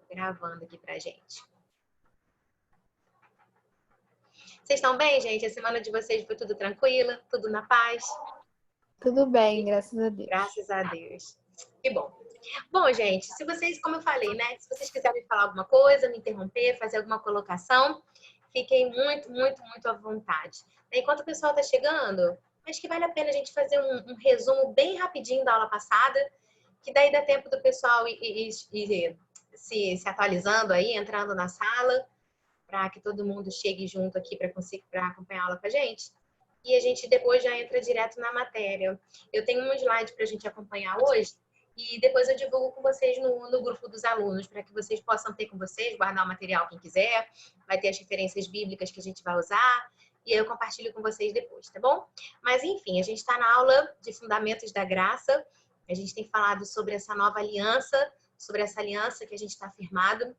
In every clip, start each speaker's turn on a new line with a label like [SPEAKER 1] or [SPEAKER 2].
[SPEAKER 1] Gravando aqui pra gente. Vocês estão bem, gente? A semana de vocês foi tudo tranquila? Tudo na paz?
[SPEAKER 2] Tudo bem, graças a Deus.
[SPEAKER 1] Graças a Deus. Que bom. Bom, gente, se vocês, como eu falei, né? Se vocês quiserem falar alguma coisa, me interromper, fazer alguma colocação, fiquem muito à vontade. Enquanto o pessoal está chegando, acho que vale a pena a gente fazer um resumo bem rapidinho da aula passada, que daí dá tempo do pessoal ir se atualizando aí, entrando na sala, para que todo mundo chegue junto aqui para acompanhar a aula com a gente. E a gente depois já entra direto na matéria. Eu tenho um slide para a gente acompanhar hoje, e depois eu divulgo com vocês no grupo dos alunos, para que vocês possam ter com vocês, guardar o material quem quiser, vai ter as referências bíblicas que a gente vai usar, e aí eu compartilho com vocês depois, tá bom? Mas enfim, a gente está na aula de Fundamentos da Graça, a gente tem falado sobre essa nova aliança, sobre essa aliança que a gente está firmado,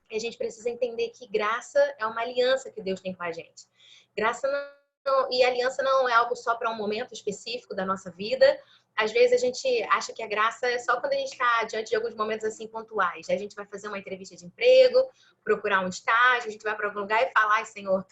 [SPEAKER 1] e a gente precisa entender que graça é uma aliança que Deus tem com a gente. Graça não, e aliança não é algo só para um momento específico da nossa vida. Às vezes a gente acha que a graça é só quando a gente está diante de alguns momentos assim pontuais. A gente vai fazer uma entrevista de emprego, procurar um estágio, a gente vai para algum lugar e falar: ai, Senhor,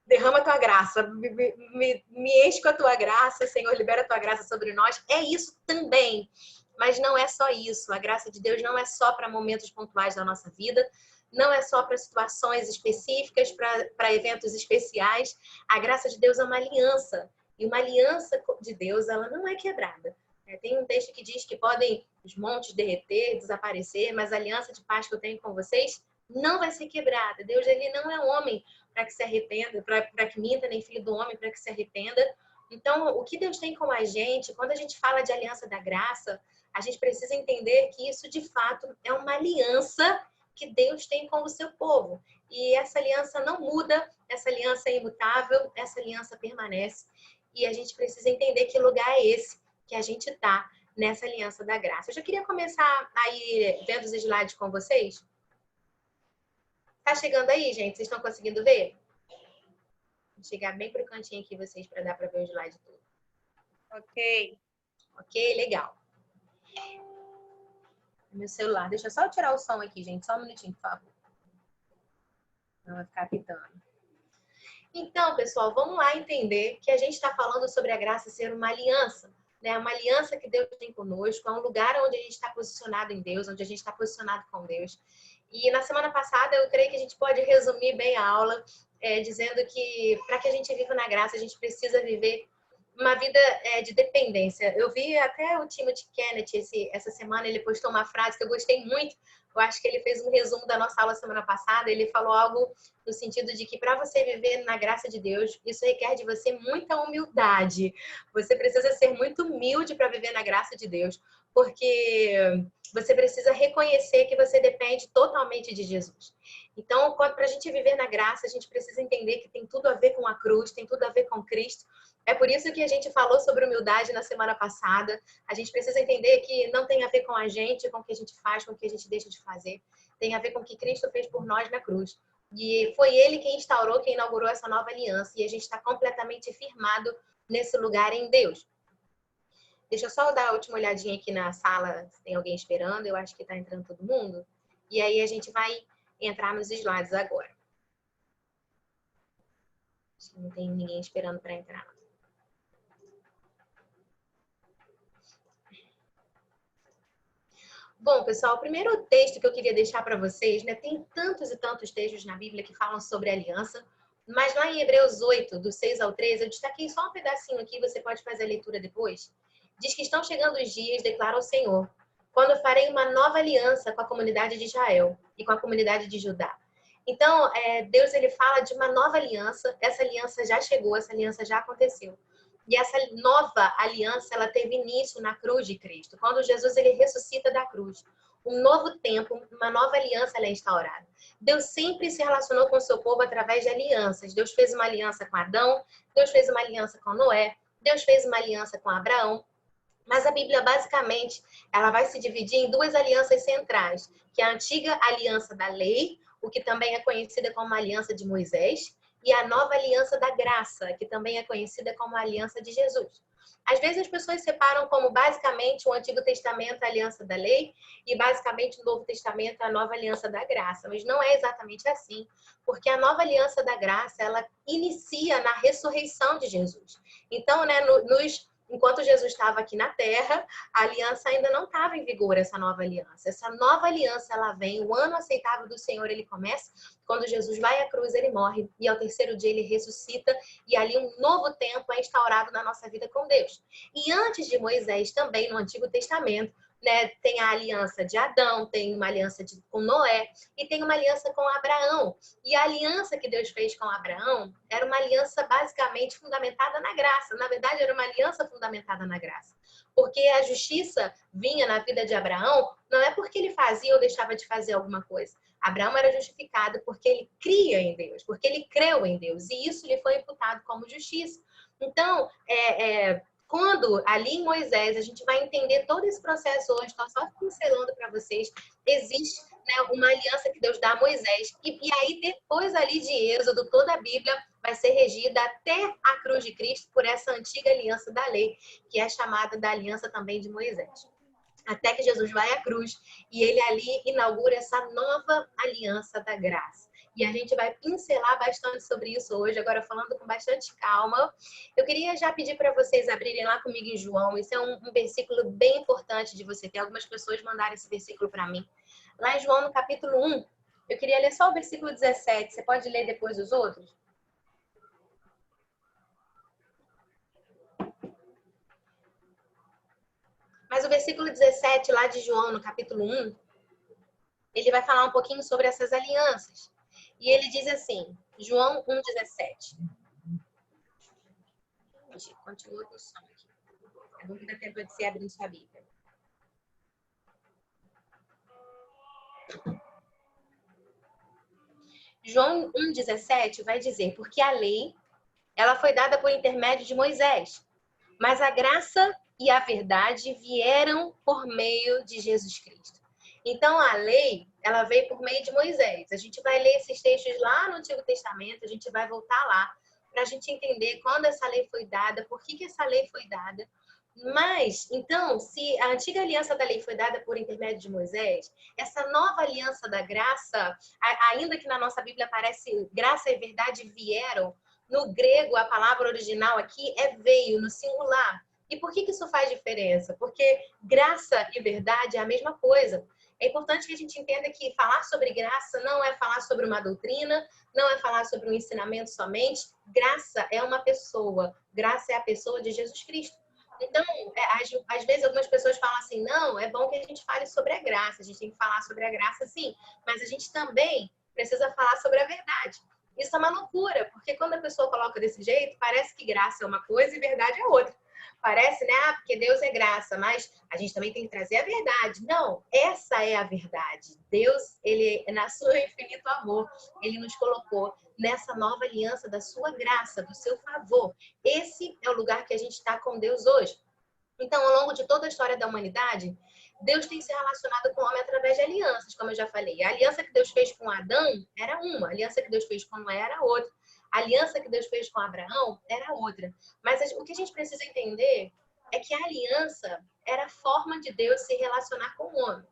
[SPEAKER 1] derrama a tua graça, me enche com a tua graça, Senhor, libera a tua graça sobre nós. É isso também, mas não é só isso. A graça de Deus não é só para momentos pontuais da nossa vida, não é só para situações específicas, para eventos especiais. A graça de Deus é uma aliança. E uma aliança de Deus, ela não é quebrada. Tem um texto que diz que podem os montes derreter, desaparecer, mas a aliança de paz que eu tenho com vocês não vai ser quebrada. Deus, ele não é homem para que se arrependa, para que minta, nem filho do homem para que se arrependa. Então, o que Deus tem com a gente, quando a gente fala de aliança da graça, a gente precisa entender que isso, de fato, é uma aliança que Deus tem com o seu povo. E essa aliança não muda, essa aliança é imutável, essa aliança permanece. E a gente precisa entender que lugar é esse que a gente está nessa aliança da graça. Eu já queria começar aí vendo os slides com vocês. Tá chegando aí, gente? Vocês estão conseguindo ver? Vou chegar bem pro cantinho aqui vocês para dar para ver o slide todo.
[SPEAKER 3] Ok.
[SPEAKER 1] Ok, legal. Meu celular. Deixa eu só tirar o som aqui, gente. Só um minutinho, por favor. Não vai ficar apitando. Então, pessoal, vamos lá entender que a gente está falando sobre a graça ser uma aliança, né? Uma aliança que Deus tem conosco, é um lugar onde a gente está posicionado em Deus, onde a gente está posicionado com Deus. E na semana passada, eu creio que a gente pode resumir bem a aula, dizendo que para que a gente viva na graça, a gente precisa viver uma vida de dependência. Eu vi até o Timothy Kenneth essa semana, ele postou uma frase que eu gostei muito. Eu acho que ele fez um resumo da nossa aula semana passada. Ele falou algo no sentido de que para você viver na graça de Deus, isso requer de você muita humildade. Você precisa ser muito humilde para viver na graça de Deus, porque você precisa reconhecer que você depende totalmente de Jesus. Então, para a gente viver na graça, a gente precisa entender que tem tudo a ver com a cruz, tem tudo a ver com Cristo. É por isso que a gente falou sobre humildade na semana passada. A gente precisa entender que não tem a ver com a gente, com o que a gente faz, com o que a gente deixa de fazer. Tem a ver com o que Cristo fez por nós na cruz. E foi Ele quem instaurou, quem inaugurou essa nova aliança. E a gente está completamente firmado nesse lugar em Deus. Deixa eu só dar a última olhadinha aqui na sala, se tem alguém esperando. Eu acho que está entrando todo mundo. E aí a gente vai entrar nos slides agora. Acho que não tem ninguém esperando para entrar. Bom, pessoal, o primeiro texto que eu queria deixar para vocês, né? Tem tantos e tantos textos na Bíblia que falam sobre aliança, mas lá em Hebreus 8, do 6 ao 13, eu destaquei só um pedacinho aqui, você pode fazer a leitura depois. Diz que estão chegando os dias, declara o Senhor, quando eu farei uma nova aliança com a comunidade de Israel e com a comunidade de Judá. Então, Deus ele fala de uma nova aliança, essa aliança já chegou, essa aliança já aconteceu. E essa nova aliança, ela teve início na cruz de Cristo. Quando Jesus ele ressuscita da cruz, um novo tempo, uma nova aliança ela é instaurada. Deus sempre se relacionou com o seu povo através de alianças. Deus fez uma aliança com Adão, Deus fez uma aliança com Noé, Deus fez uma aliança com Abraão. Mas a Bíblia, basicamente, ela vai se dividir em duas alianças centrais, que é a antiga aliança da lei, o que também é conhecida como a aliança de Moisés, e a nova aliança da graça, que também é conhecida como a aliança de Jesus. Às vezes as pessoas separam como basicamente o Antigo Testamento, a aliança da lei, e basicamente o Novo Testamento, a nova aliança da graça. Mas não é exatamente assim, porque a nova aliança da graça, ela inicia na ressurreição de Jesus. Então, né, enquanto Jesus estava aqui na Terra, a aliança ainda não estava em vigor, essa nova aliança. Essa nova aliança, ela vem, o ano aceitável do Senhor, ele começa quando Jesus vai à cruz, ele morre, e ao terceiro dia ele ressuscita, e ali um novo tempo é instaurado na nossa vida com Deus. E antes de Moisés, também no Antigo Testamento, né, tem a aliança de Adão, tem uma aliança com Noé, e tem uma aliança com Abraão. E a aliança que Deus fez com Abraão era uma aliança basicamente fundamentada na graça. Na verdade, era uma aliança fundamentada na graça. Porque a justiça vinha na vida de Abraão, não é porque ele fazia ou deixava de fazer alguma coisa. Abraão era justificado porque ele cria em Deus, porque ele creu em Deus. E isso lhe foi imputado como justiça. Então, quando ali em Moisés, a gente vai entender todo esse processo hoje, estou só pincelando para vocês, existe, né, uma aliança que Deus dá a Moisés, e aí depois ali de Êxodo, toda a Bíblia vai ser regida até a cruz de Cristo por essa antiga aliança da lei, que é chamada da aliança também de Moisés. Até que Jesus vai à cruz e ele ali inaugura essa nova aliança da graça. E a gente vai pincelar bastante sobre isso hoje, agora falando com bastante calma. Eu queria já pedir para vocês abrirem lá comigo em João. Isso é um versículo bem importante de você ter. Algumas pessoas mandaram esse versículo para mim. Lá em João, no capítulo 1, eu queria ler só o versículo 17. Você pode ler depois os outros? Mas o versículo 17, lá de João, no capítulo 1, ele vai falar um pouquinho sobre essas alianças. E ele diz assim, João 1,17. Continua com o som aqui. É bom que dá tempo de você abrir sua Bíblia. João 1,17 vai dizer, porque a lei, ela foi dada por intermédio de Moisés, mas a graça e a verdade vieram por meio de Jesus Cristo. Então, a lei, ela veio por meio de Moisés. A gente vai ler esses textos lá no Antigo Testamento, a gente vai voltar lá para a gente entender quando essa lei foi dada, por que essa lei foi dada. Mas, então, se a antiga aliança da lei foi dada por intermédio de Moisés, essa nova aliança da graça, ainda que na nossa Bíblia aparece graça e verdade vieram, no grego a palavra original aqui é veio, no singular. E por que isso faz diferença? Porque graça e verdade é a mesma coisa. É importante que a gente entenda que falar sobre graça não é falar sobre uma doutrina, não é falar sobre um ensinamento somente. Graça é uma pessoa. Graça é a pessoa de Jesus Cristo. Então, às vezes algumas pessoas falam assim, não, é bom que a gente fale sobre a graça, a gente tem que falar sobre a graça sim, mas a gente também precisa falar sobre a verdade. Isso é uma loucura, porque quando a pessoa coloca desse jeito, parece que graça é uma coisa e verdade é outra. Parece, né? Porque Deus é graça, mas a gente também tem que trazer a verdade. Não, essa é a verdade. Deus, ele, na sua infinito amor, ele nos colocou nessa nova aliança da sua graça, do seu favor. Esse é o lugar que a gente está com Deus hoje. Então, ao longo de toda a história da humanidade, Deus tem se relacionado com o homem através de alianças, como eu já falei. A aliança que Deus fez com Adão era uma, a aliança que Deus fez com Noé era outra. A aliança que Deus fez com Abraão era outra. Mas o que a gente precisa entender é que a aliança era a forma de Deus se relacionar com o homem.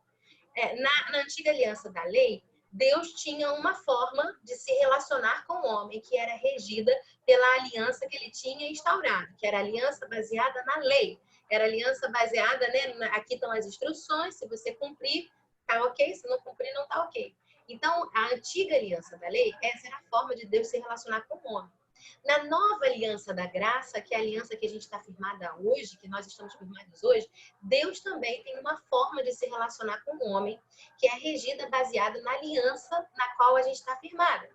[SPEAKER 1] Na antiga aliança da lei, Deus tinha uma forma de se relacionar com o homem que era regida pela aliança que ele tinha instaurado, que era a aliança baseada na lei. Era aliança baseada, né? Aqui estão as instruções, se você cumprir, tá ok, se não cumprir, não tá ok. Então, a antiga aliança da lei, essa era a forma de Deus se relacionar com o homem. Na nova aliança da graça, que é a aliança que a gente está firmada hoje, que nós estamos firmados hoje, Deus também tem uma forma de se relacionar com o homem, que é regida, baseada na aliança na qual a gente está firmada.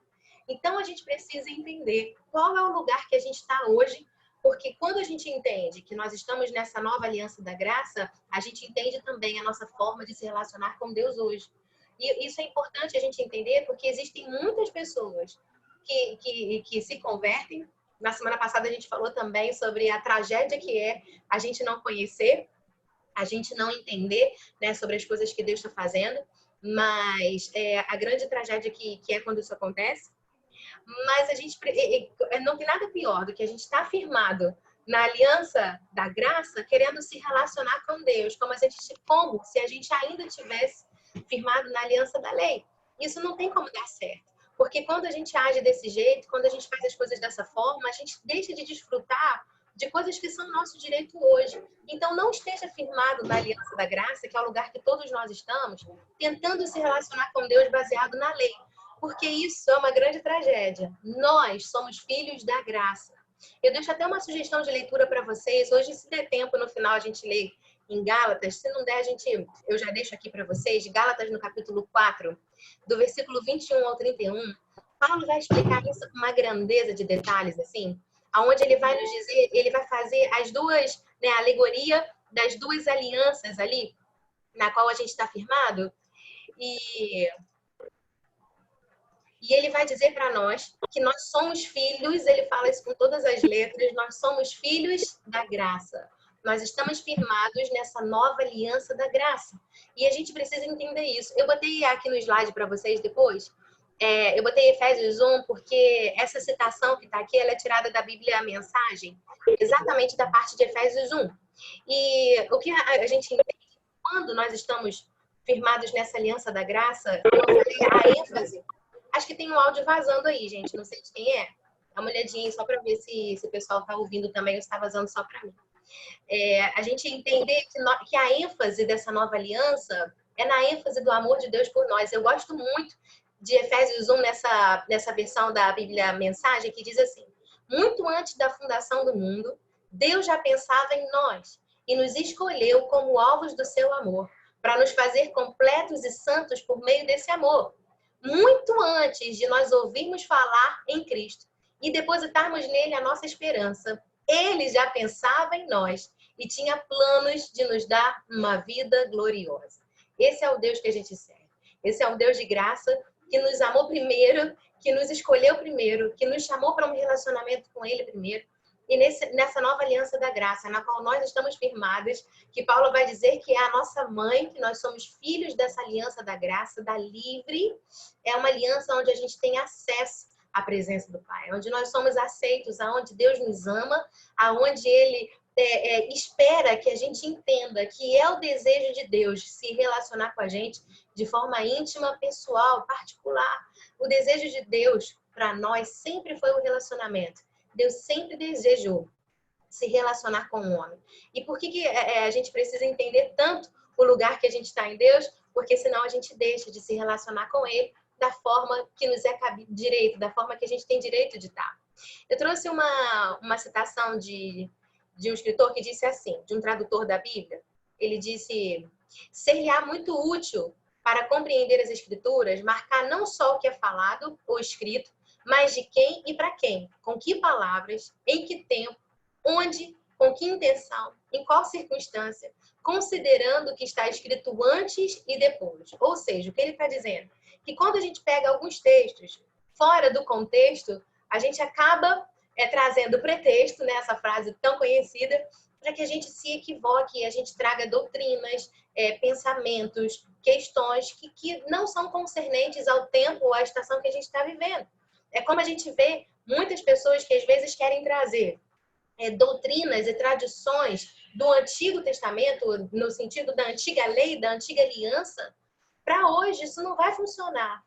[SPEAKER 1] Então, a gente precisa entender qual é o lugar que a gente está hoje, porque quando a gente entende que nós estamos nessa nova aliança da graça, a gente entende também a nossa forma de se relacionar com Deus hoje. E isso é importante a gente entender, porque existem muitas pessoas que se convertem. Na semana passada a gente falou também sobre a tragédia que é a gente não conhecer, a gente não entender, né, sobre as coisas que Deus está fazendo, mas a grande tragédia que é quando isso acontece. Mas a gente não tem nada pior do que a gente estar firmado na aliança da graça, querendo se relacionar com Deus, como se a gente ainda tivesse firmado na aliança da lei. Isso não tem como dar certo. Porque quando a gente age desse jeito, quando a gente faz as coisas dessa forma, a gente deixa de desfrutar de coisas que são nosso direito hoje. Então, não esteja firmado na aliança da graça, que é o lugar que todos nós estamos, tentando se relacionar com Deus baseado na lei. Porque isso é uma grande tragédia. Nós somos filhos da graça. Eu deixo até uma sugestão de leitura para vocês. Hoje, se der tempo, no final a gente lê em Gálatas. Se não der, eu já deixo aqui para vocês. Gálatas, no capítulo 4, do versículo 21 ao 31. Paulo vai explicar isso com uma grandeza de detalhes, assim, aonde ele vai nos dizer, ele vai fazer as duas, a alegoria das duas alianças ali, na qual a gente está firmado. E ele vai dizer para nós que nós somos filhos, ele fala isso com todas as letras, nós somos filhos da graça. Nós estamos firmados nessa nova aliança da graça. E a gente precisa entender isso. Eu botei aqui no slide para vocês depois. Eu botei Efésios 1 porque essa citação que está aqui, ela é tirada da Bíblia a Mensagem, exatamente da parte de Efésios 1. E o que a gente entende quando nós estamos firmados nessa aliança da graça, eu falei a ênfase. Acho que tem um áudio vazando aí, gente. Não sei de quem é. Dá uma olhadinha só para ver se o pessoal está ouvindo também ou está vazando só para mim. A gente entender que a ênfase dessa nova aliança é na ênfase do amor de Deus por nós. Eu gosto muito de Efésios 1 nessa versão da Bíblia Mensagem, que diz assim: muito antes da fundação do mundo, Deus já pensava em nós e nos escolheu como alvos do seu amor, para nos fazer completos e santos por meio desse amor. Muito antes de nós ouvirmos falar em Cristo e depositarmos nele a nossa esperança, ele já pensava em nós e tinha planos de nos dar uma vida gloriosa. Esse é o Deus que a gente serve. Esse é um Deus de graça que nos amou primeiro, que nos escolheu primeiro, que nos chamou para um relacionamento com ele primeiro. E nessa nova aliança da graça, na qual nós estamos firmados, que Paulo vai dizer que é a nossa mãe, que nós somos filhos dessa aliança da graça, da livre, é uma aliança onde a gente tem acesso à presença do Pai, onde nós somos aceitos, aonde Deus nos ama, aonde Ele espera que a gente entenda que é o desejo de Deus se relacionar com a gente de forma íntima, pessoal, particular. O desejo de Deus para nós sempre foi o relacionamento. Deus sempre desejou se relacionar com o homem. E por que a gente precisa entender tanto o lugar que a gente está em Deus? Porque senão a gente deixa de se relacionar com Ele da forma que nos é direito, da forma que a gente tem direito de estar. Eu trouxe uma citação de um escritor que disse assim, de um tradutor da Bíblia. Ele disse: ser-lhe-á muito útil para compreender as Escrituras, marcar não só o que é falado ou escrito, mas de quem e para quem, com que palavras, em que tempo, onde, com que intenção, em qual circunstância, considerando o que está escrito antes e depois. Ou seja, o que ele está dizendo? Que quando a gente pega alguns textos fora do contexto, a gente acaba trazendo pretexto, né, essa frase tão conhecida, para que a gente se equivoque, a gente traga doutrinas, pensamentos, questões que não são concernentes ao tempo ou à estação que a gente está vivendo. É como a gente vê muitas pessoas que às vezes querem trazer doutrinas e tradições do Antigo Testamento, no sentido da antiga lei, da antiga aliança, para hoje isso não vai funcionar.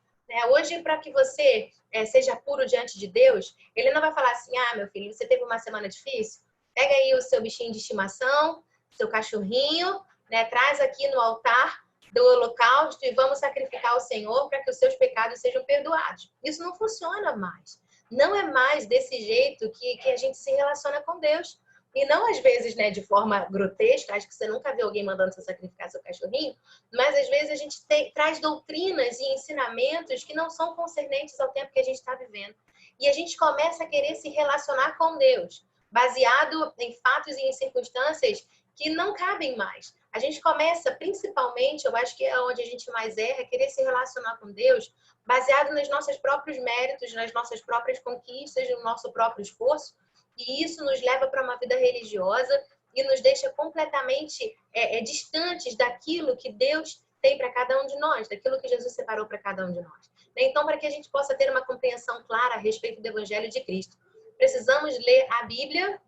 [SPEAKER 1] Hoje, para que você seja puro diante de Deus, ele não vai falar assim: ah, meu filho, você teve uma semana difícil? Pega aí o seu bichinho de estimação, seu cachorrinho, traz aqui no altar do holocausto e vamos sacrificar ao Senhor para que os seus pecados sejam perdoados. Isso não funciona mais. Não é mais desse jeito que a gente se relaciona com Deus. E não às vezes, de forma grotesca, acho que você nunca viu alguém mandando você sacrificar seu cachorrinho, mas às vezes a gente traz doutrinas e ensinamentos que não são concernentes ao tempo que a gente está vivendo. E a gente começa a querer se relacionar com Deus, baseado em fatos e em circunstâncias que não cabem mais. A gente começa, principalmente, eu acho que é onde a gente mais erra, querer se relacionar com Deus baseado nos nossos próprios méritos, nas nossas próprias conquistas, no nosso próprio esforço. E isso nos leva para uma vida religiosa e nos deixa completamente distantes daquilo que Deus tem para cada um de nós, daquilo que Jesus separou para cada um de nós. Então, para que a gente possa ter uma compreensão clara a respeito do Evangelho de Cristo, precisamos ler a Bíblia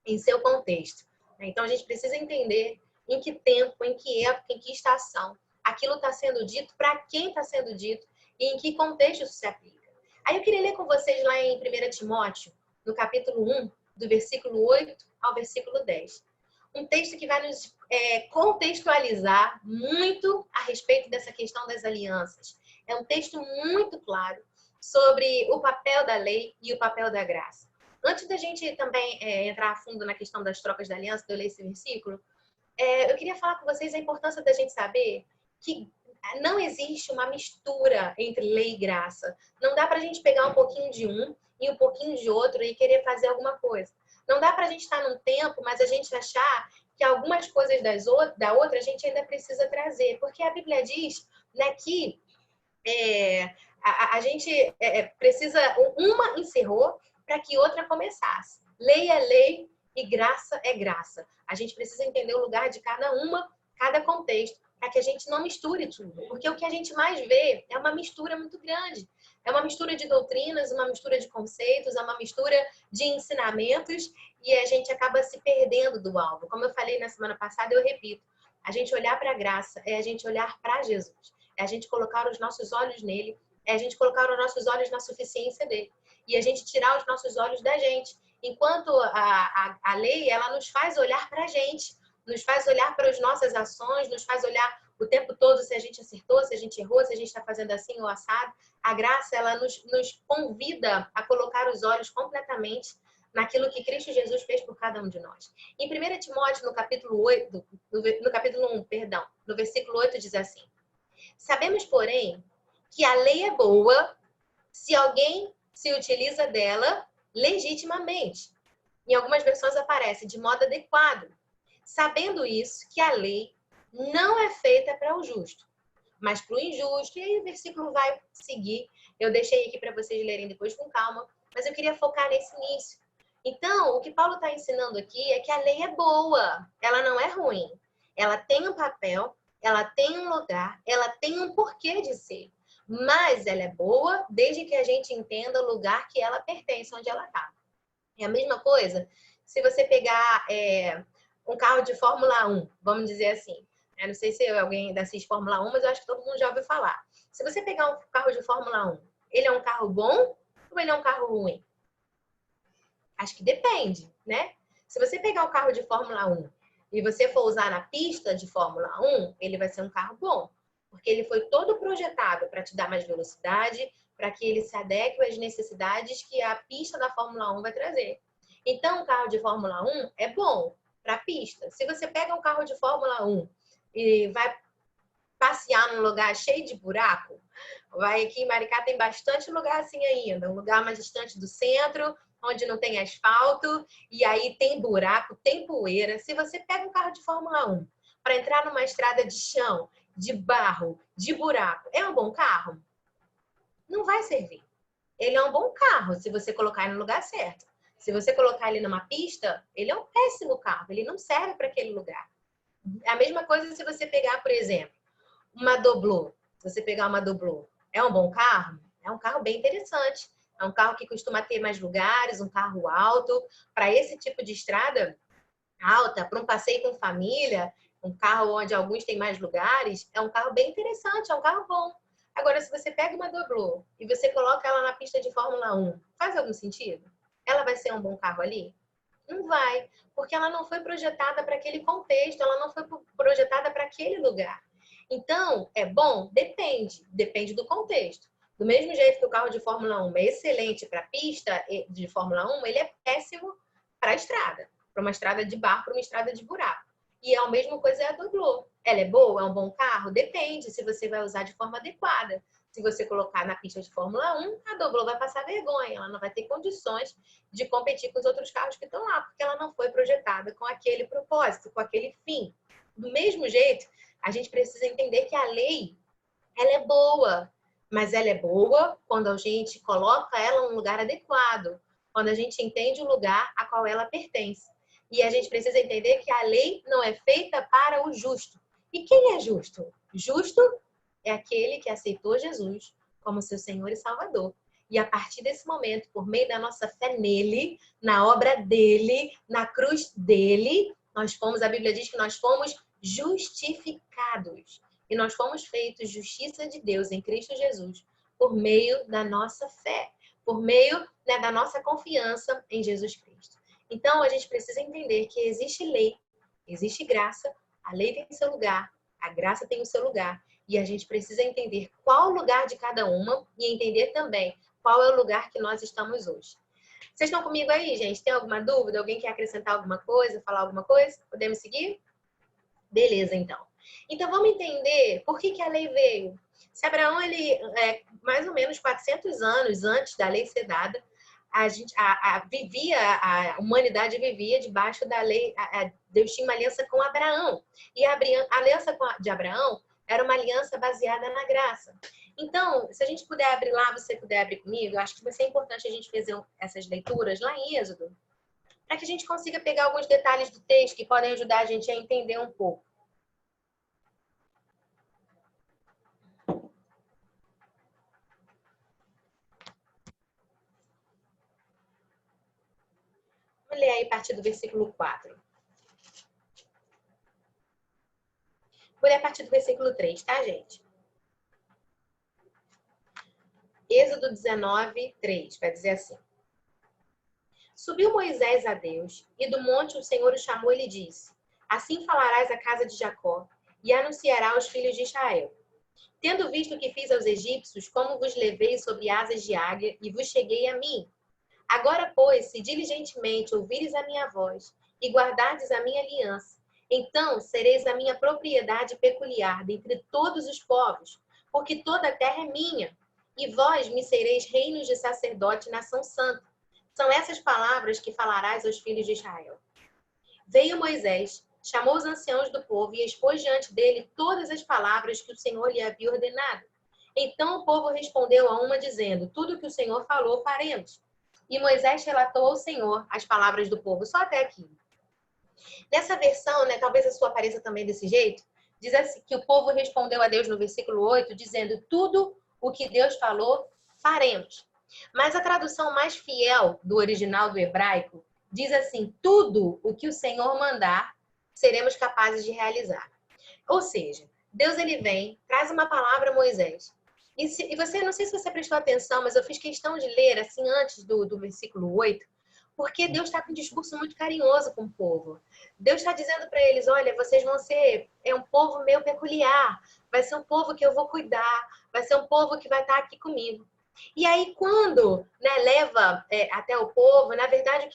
[SPEAKER 1] em seu contexto. Então, a gente precisa entender em que tempo, em que época, em que estação aquilo está sendo dito, para quem está sendo dito e em que contexto isso se aplica. Aí eu queria ler com vocês lá em 1 Timóteo, no capítulo 1, do versículo 8 ao versículo 10. Um texto que vai nos contextualizar muito a respeito dessa questão das alianças. É um texto muito claro sobre o papel da lei e o papel da graça. Antes da gente também entrar a fundo na questão das trocas da aliança, de eu ler esse versículo, eu queria falar com vocês a importância da gente saber que não existe uma mistura entre lei e graça. Não dá para a gente pegar um pouquinho de um e um pouquinho de outro e querer fazer alguma coisa. Não dá para a gente estar num tempo, mas a gente achar que algumas coisas da outra a gente ainda precisa trazer. Porque a Bíblia diz, né, que a gente precisa... Uma encerrou para que outra começasse. Lei é lei e graça é graça. A gente precisa entender o lugar de cada uma, cada contexto, para que a gente não misture tudo. Porque o que a gente mais vê é uma mistura muito grande. É uma mistura de doutrinas, uma mistura de conceitos, é uma mistura de ensinamentos e a gente acaba se perdendo do alvo. Como eu falei na semana passada, eu repito, a gente olhar para a graça é a gente olhar para Jesus. É a gente colocar os nossos olhos nele, é a gente colocar os nossos olhos na suficiência dele. E a gente tirar os nossos olhos da gente. Enquanto a lei, ela nos faz olhar para a gente, nos faz olhar para as nossas ações, nos faz olhar o tempo todo se a gente acertou, se a gente errou, se a gente está fazendo assim ou assado. A graça, ela nos convida a colocar os olhos completamente naquilo que Cristo Jesus fez por cada um de nós. Em 1 Timóteo, no capítulo 1, no versículo 8, diz assim: sabemos, porém, que a lei é boa se alguém se utiliza dela legitimamente. Em algumas versões aparece de modo adequado. Sabendo isso, que a lei não é feita para o justo, mas para o injusto. E aí o versículo vai seguir. Eu deixei aqui para vocês lerem depois com calma, mas eu queria focar nesse início. Então, o que Paulo está ensinando aqui é que a lei é boa, ela não é ruim. Ela tem um papel, ela tem um lugar, ela tem um porquê de ser. Mas ela é boa desde que a gente entenda o lugar que ela pertence, onde ela está. É a mesma coisa se você pegar um carro de Fórmula 1, vamos dizer assim. Eu não sei se alguém assiste Fórmula 1, mas eu acho que todo mundo já ouviu falar. Se você pegar um carro de Fórmula 1, ele é um carro bom ou ele é um carro ruim? Acho que depende, né? Se você pegar o carro de Fórmula 1 e você for usar na pista de Fórmula 1, ele vai ser um carro bom. Porque ele foi todo projetado para te dar mais velocidade, para que ele se adeque às necessidades que a pista da Fórmula 1 vai trazer. Então, o carro de Fórmula 1 é bom para a pista. Se você pega um carro de Fórmula 1 e vai passear num lugar cheio de buraco, aqui em Maricá tem bastante lugar assim ainda, um lugar mais distante do centro, onde não tem asfalto, e aí tem buraco, tem poeira. Se você pega um carro de Fórmula 1 para entrar numa estrada de chão, de barro, de buraco, é um bom carro? Não vai servir. Ele é um bom carro se você colocar ele no lugar certo. Se você colocar ele numa pista, ele é um péssimo carro, ele não serve para aquele lugar. A mesma coisa se você pegar, por exemplo, uma Doblô. Se você pegar uma Doblô, é um bom carro? É um carro bem interessante. É um carro que costuma ter mais lugares, um carro alto. Para esse tipo de estrada alta, para um passeio com família, um carro onde alguns têm mais lugares, é um carro bem interessante, é um carro bom. Agora, se você pega uma Doblô e você coloca ela na pista de Fórmula 1, faz algum sentido? Ela vai ser um bom carro ali? Não vai, porque ela não foi projetada para aquele contexto, ela não foi projetada para aquele lugar. Então, é bom? Depende do contexto. Do mesmo jeito que o carro de Fórmula 1 é excelente para a pista de Fórmula 1, ele é péssimo para a estrada, para uma estrada de barro, para uma estrada de buraco. E a mesma coisa é a Doblô. Ela é boa? É um bom carro? Depende se você vai usar de forma adequada. Se você colocar na pista de Fórmula 1, a Doblô vai passar vergonha. Ela não vai ter condições de competir com os outros carros que estão lá, porque ela não foi projetada com aquele propósito, com aquele fim. Do mesmo jeito, a gente precisa entender que a lei, ela é boa, mas ela é boa quando a gente coloca ela num lugar adequado, quando a gente entende o lugar a qual ela pertence. E a gente precisa entender que a lei não é feita para o justo. E quem é justo? Justo é aquele que aceitou Jesus como seu Senhor e Salvador. E a partir desse momento, por meio da nossa fé nele, na obra dele, na cruz dele, a Bíblia diz que nós fomos justificados. E nós fomos feitos justiça de Deus em Cristo Jesus por meio da nossa fé, por meio, né, da nossa confiança em Jesus Cristo. Então, a gente precisa entender que existe lei, existe graça, a lei tem seu lugar, a graça tem o seu lugar. E a gente precisa entender qual o lugar de cada uma e entender também qual é o lugar que nós estamos hoje. Vocês estão comigo aí, gente? Tem alguma dúvida? Alguém quer acrescentar alguma coisa, falar alguma coisa? Podemos seguir? Beleza, então. Então, vamos entender por que a lei veio. Se Abraão, mais ou menos 400 anos antes da lei ser dada, a humanidade vivia debaixo da lei. Deus tinha uma aliança com Abraão. E a aliança de Abraão era uma aliança baseada na graça. Então, se a gente puder abrir lá, você puder abrir comigo, eu acho que vai ser importante a gente fazer essas leituras lá em Êxodo, para que a gente consiga pegar alguns detalhes do texto que podem ajudar a gente a entender um pouco. Vamos ler aí a partir do versículo 4. Vou ler a partir do versículo 3, tá, gente? Êxodo 19, 3, vai dizer assim. Subiu Moisés a Deus, e do monte o Senhor o chamou e lhe disse: Assim falarás à casa de Jacó, e anunciará aos filhos de Israel. Tendo visto o que fiz aos egípcios, como vos levei sobre asas de águia, e vos cheguei a mim. Agora, pois, se diligentemente ouvires a minha voz, e guardardes a minha aliança, então sereis a minha propriedade peculiar dentre todos os povos, porque toda a terra é minha, e vós me sereis reinos de sacerdote e nação santa. São essas palavras que falarás aos filhos de Israel. Veio Moisés, chamou os anciãos do povo e expôs diante dele todas as palavras que o Senhor lhe havia ordenado. Então o povo respondeu a uma, dizendo: Tudo o que o Senhor falou, faremos. E Moisés relatou ao Senhor as palavras do povo, só até aqui. Nessa versão, né, talvez a sua apareça também desse jeito, diz assim, que o povo respondeu a Deus no versículo 8, dizendo: Tudo o que Deus falou, faremos. Mas a tradução mais fiel do original do hebraico diz assim: tudo o que o Senhor mandar, seremos capazes de realizar. Ou seja, Deus ele vem, traz uma palavra a Moisés. E você, não sei se você prestou atenção, mas eu fiz questão de ler assim antes do versículo 8, porque Deus está com um discurso muito carinhoso com o povo. Deus está dizendo para eles: olha, vocês vão ser um povo meio peculiar, vai ser um povo que eu vou cuidar, vai ser um povo que vai estar aqui comigo. E aí, quando, né, leva até o povo, na verdade,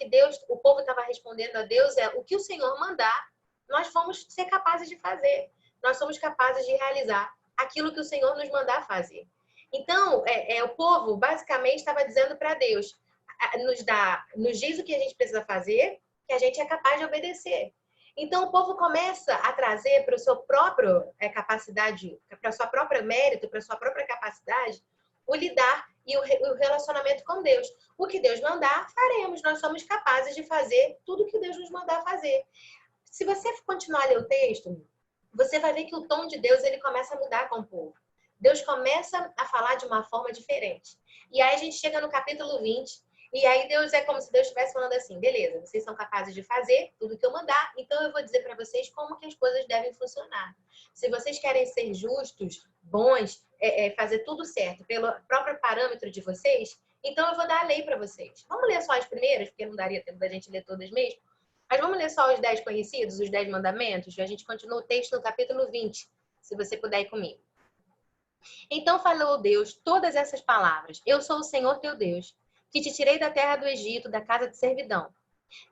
[SPEAKER 1] o povo estava respondendo a Deus o que o Senhor mandar, nós vamos ser capazes de fazer. Nós somos capazes de realizar aquilo que o Senhor nos mandar fazer. Então, o povo basicamente estava dizendo para Deus: nos diz o que a gente precisa fazer, que a gente é capaz de obedecer. Então, o povo começa a trazer para o seu próprio capacidade, para o seu próprio mérito, para a sua própria capacidade, o lidar e o relacionamento com Deus. O que Deus mandar, faremos. Nós somos capazes de fazer tudo o que Deus nos mandar fazer. Se você continuar a ler o texto, você vai ver que o tom de Deus ele começa a mudar com o povo. Deus começa a falar de uma forma diferente. E aí a gente chega no capítulo 20, e aí Deus é como se Deus estivesse falando assim: beleza, vocês são capazes de fazer tudo que eu mandar, então eu vou dizer para vocês como que as coisas devem funcionar. Se vocês querem ser justos, bons, fazer tudo certo pelo próprio parâmetro de vocês, então eu vou dar a lei para vocês. Vamos ler só as primeiras, porque não daria tempo da gente ler todas mesmo. Mas vamos ler só os 10 conhecidos, os 10 mandamentos? A gente continua o texto no capítulo 20, se você puder ir comigo. Então falou Deus todas essas palavras: Eu sou o Senhor teu Deus, que te tirei da terra do Egito, da casa de servidão.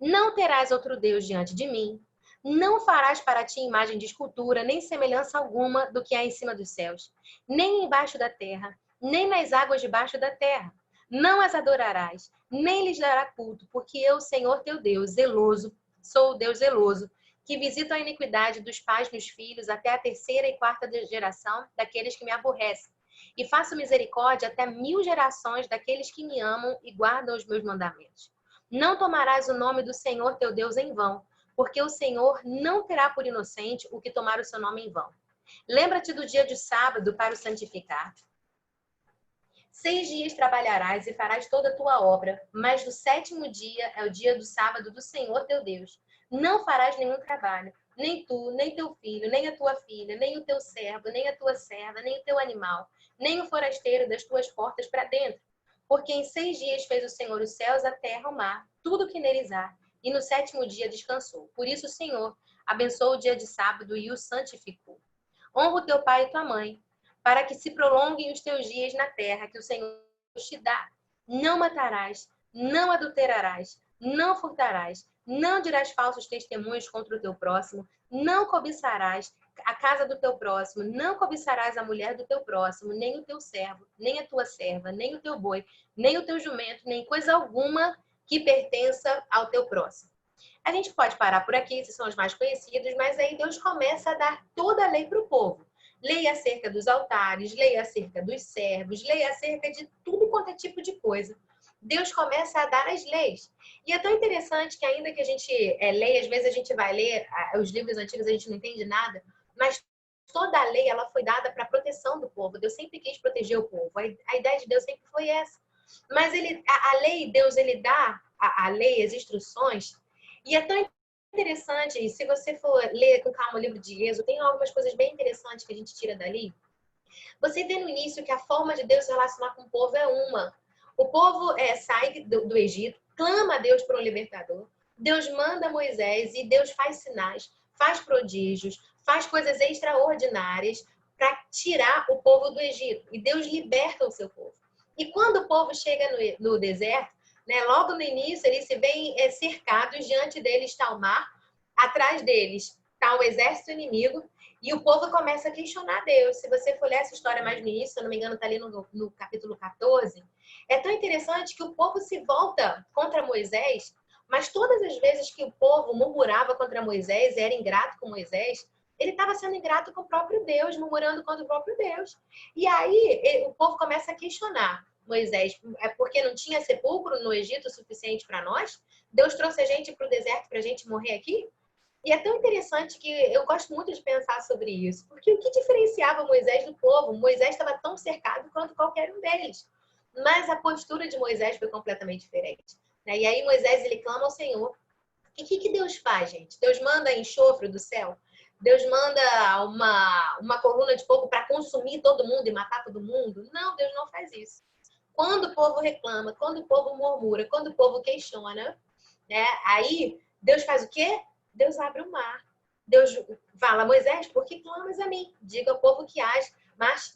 [SPEAKER 1] Não terás outro Deus diante de mim. Não farás para ti imagem de escultura, nem semelhança alguma do que há em cima dos céus, nem embaixo da terra, nem nas águas debaixo da terra. Não as adorarás, nem lhes dará culto, porque eu, Senhor teu Deus, zeloso, sou o Deus zeloso, que visito a iniquidade dos pais nos filhos até a terceira e quarta geração daqueles que me aborrecem. E faço misericórdia até 1000 gerações daqueles que me amam e guardam os meus mandamentos. Não tomarás o nome do Senhor teu Deus em vão, porque o Senhor não terá por inocente o que tomar o seu nome em vão. Lembra-te do dia de sábado para o santificar. 6 dias trabalharás e farás toda a tua obra, mas no 7º dia é o dia do sábado do Senhor teu Deus. Não farás nenhum trabalho, nem tu, nem teu filho, nem a tua filha, nem o teu servo, nem a tua serva, nem o teu animal, nem o forasteiro das tuas portas para dentro. Porque em 6 dias fez o Senhor os céus, a terra, o mar, tudo o que neles há, e no 7º dia descansou. Por isso o Senhor abençoou o dia de sábado e o santificou. Honra o teu pai e tua mãe, para que se prolonguem os teus dias na terra que o Senhor te dá. Não matarás, não adulterarás, não furtarás, não dirás falsos testemunhos contra o teu próximo, não cobiçarás a casa do teu próximo, não cobiçarás a mulher do teu próximo, nem o teu servo, nem a tua serva, nem o teu boi, nem o teu jumento, nem coisa alguma que pertença ao teu próximo. A gente pode parar por aqui, esses são os mais conhecidos, mas aí Deus começa a dar toda a lei para o povo. Lei acerca dos altares, lei acerca dos servos, lei acerca de tudo quanto é tipo de coisa. Deus começa a dar as leis. E é tão interessante que ainda que a gente leia, às vezes a gente vai ler os livros antigos, a gente não entende nada, mas toda a lei ela foi dada para a proteção do povo. Deus sempre quis proteger o povo. A ideia de Deus sempre foi essa. Mas a lei, Deus, ele dá a lei, as instruções, e é tão interessante, e se você for ler com calma o livro de Êxodo, tem algumas coisas bem interessantes que a gente tira dali. Você vê no início que a forma de Deus se relacionar com o povo é uma. O povo sai do Egito, clama a Deus por um libertador. Deus manda Moisés e Deus faz sinais, faz prodígios, faz coisas extraordinárias para tirar o povo do Egito. E Deus liberta o seu povo. E quando o povo chega no deserto, né, logo no início, eles se veem cercados, diante deles está o mar, atrás deles está o exército inimigo, e o povo começa a questionar Deus. Se você for ler essa história mais no início, se eu não me engano, está ali no capítulo 14, é tão interessante que o povo se volta contra Moisés, mas todas as vezes que o povo murmurava contra Moisés, era ingrato com Moisés, ele estava sendo ingrato com o próprio Deus, murmurando contra o próprio Deus. E aí o povo começa a questionar Moisés, é porque não tinha sepulcro no Egito o suficiente para nós? Deus trouxe a gente para o deserto para a gente morrer aqui? E é tão interessante que eu gosto muito de pensar sobre isso, porque o que diferenciava Moisés do povo? Moisés estava tão cercado quanto qualquer um deles, mas a postura de Moisés foi completamente diferente. E aí Moisés ele clama ao Senhor. E o que Deus faz, gente? Deus manda enxofre do céu? Deus manda uma coluna de fogo para consumir todo mundo e matar todo mundo? Não, Deus não faz isso. Quando o povo reclama, quando o povo murmura, quando o povo questiona, né? Aí Deus faz o quê? Deus abre o mar. Deus fala, Moisés, por que clamas a mim? Diga ao povo que age.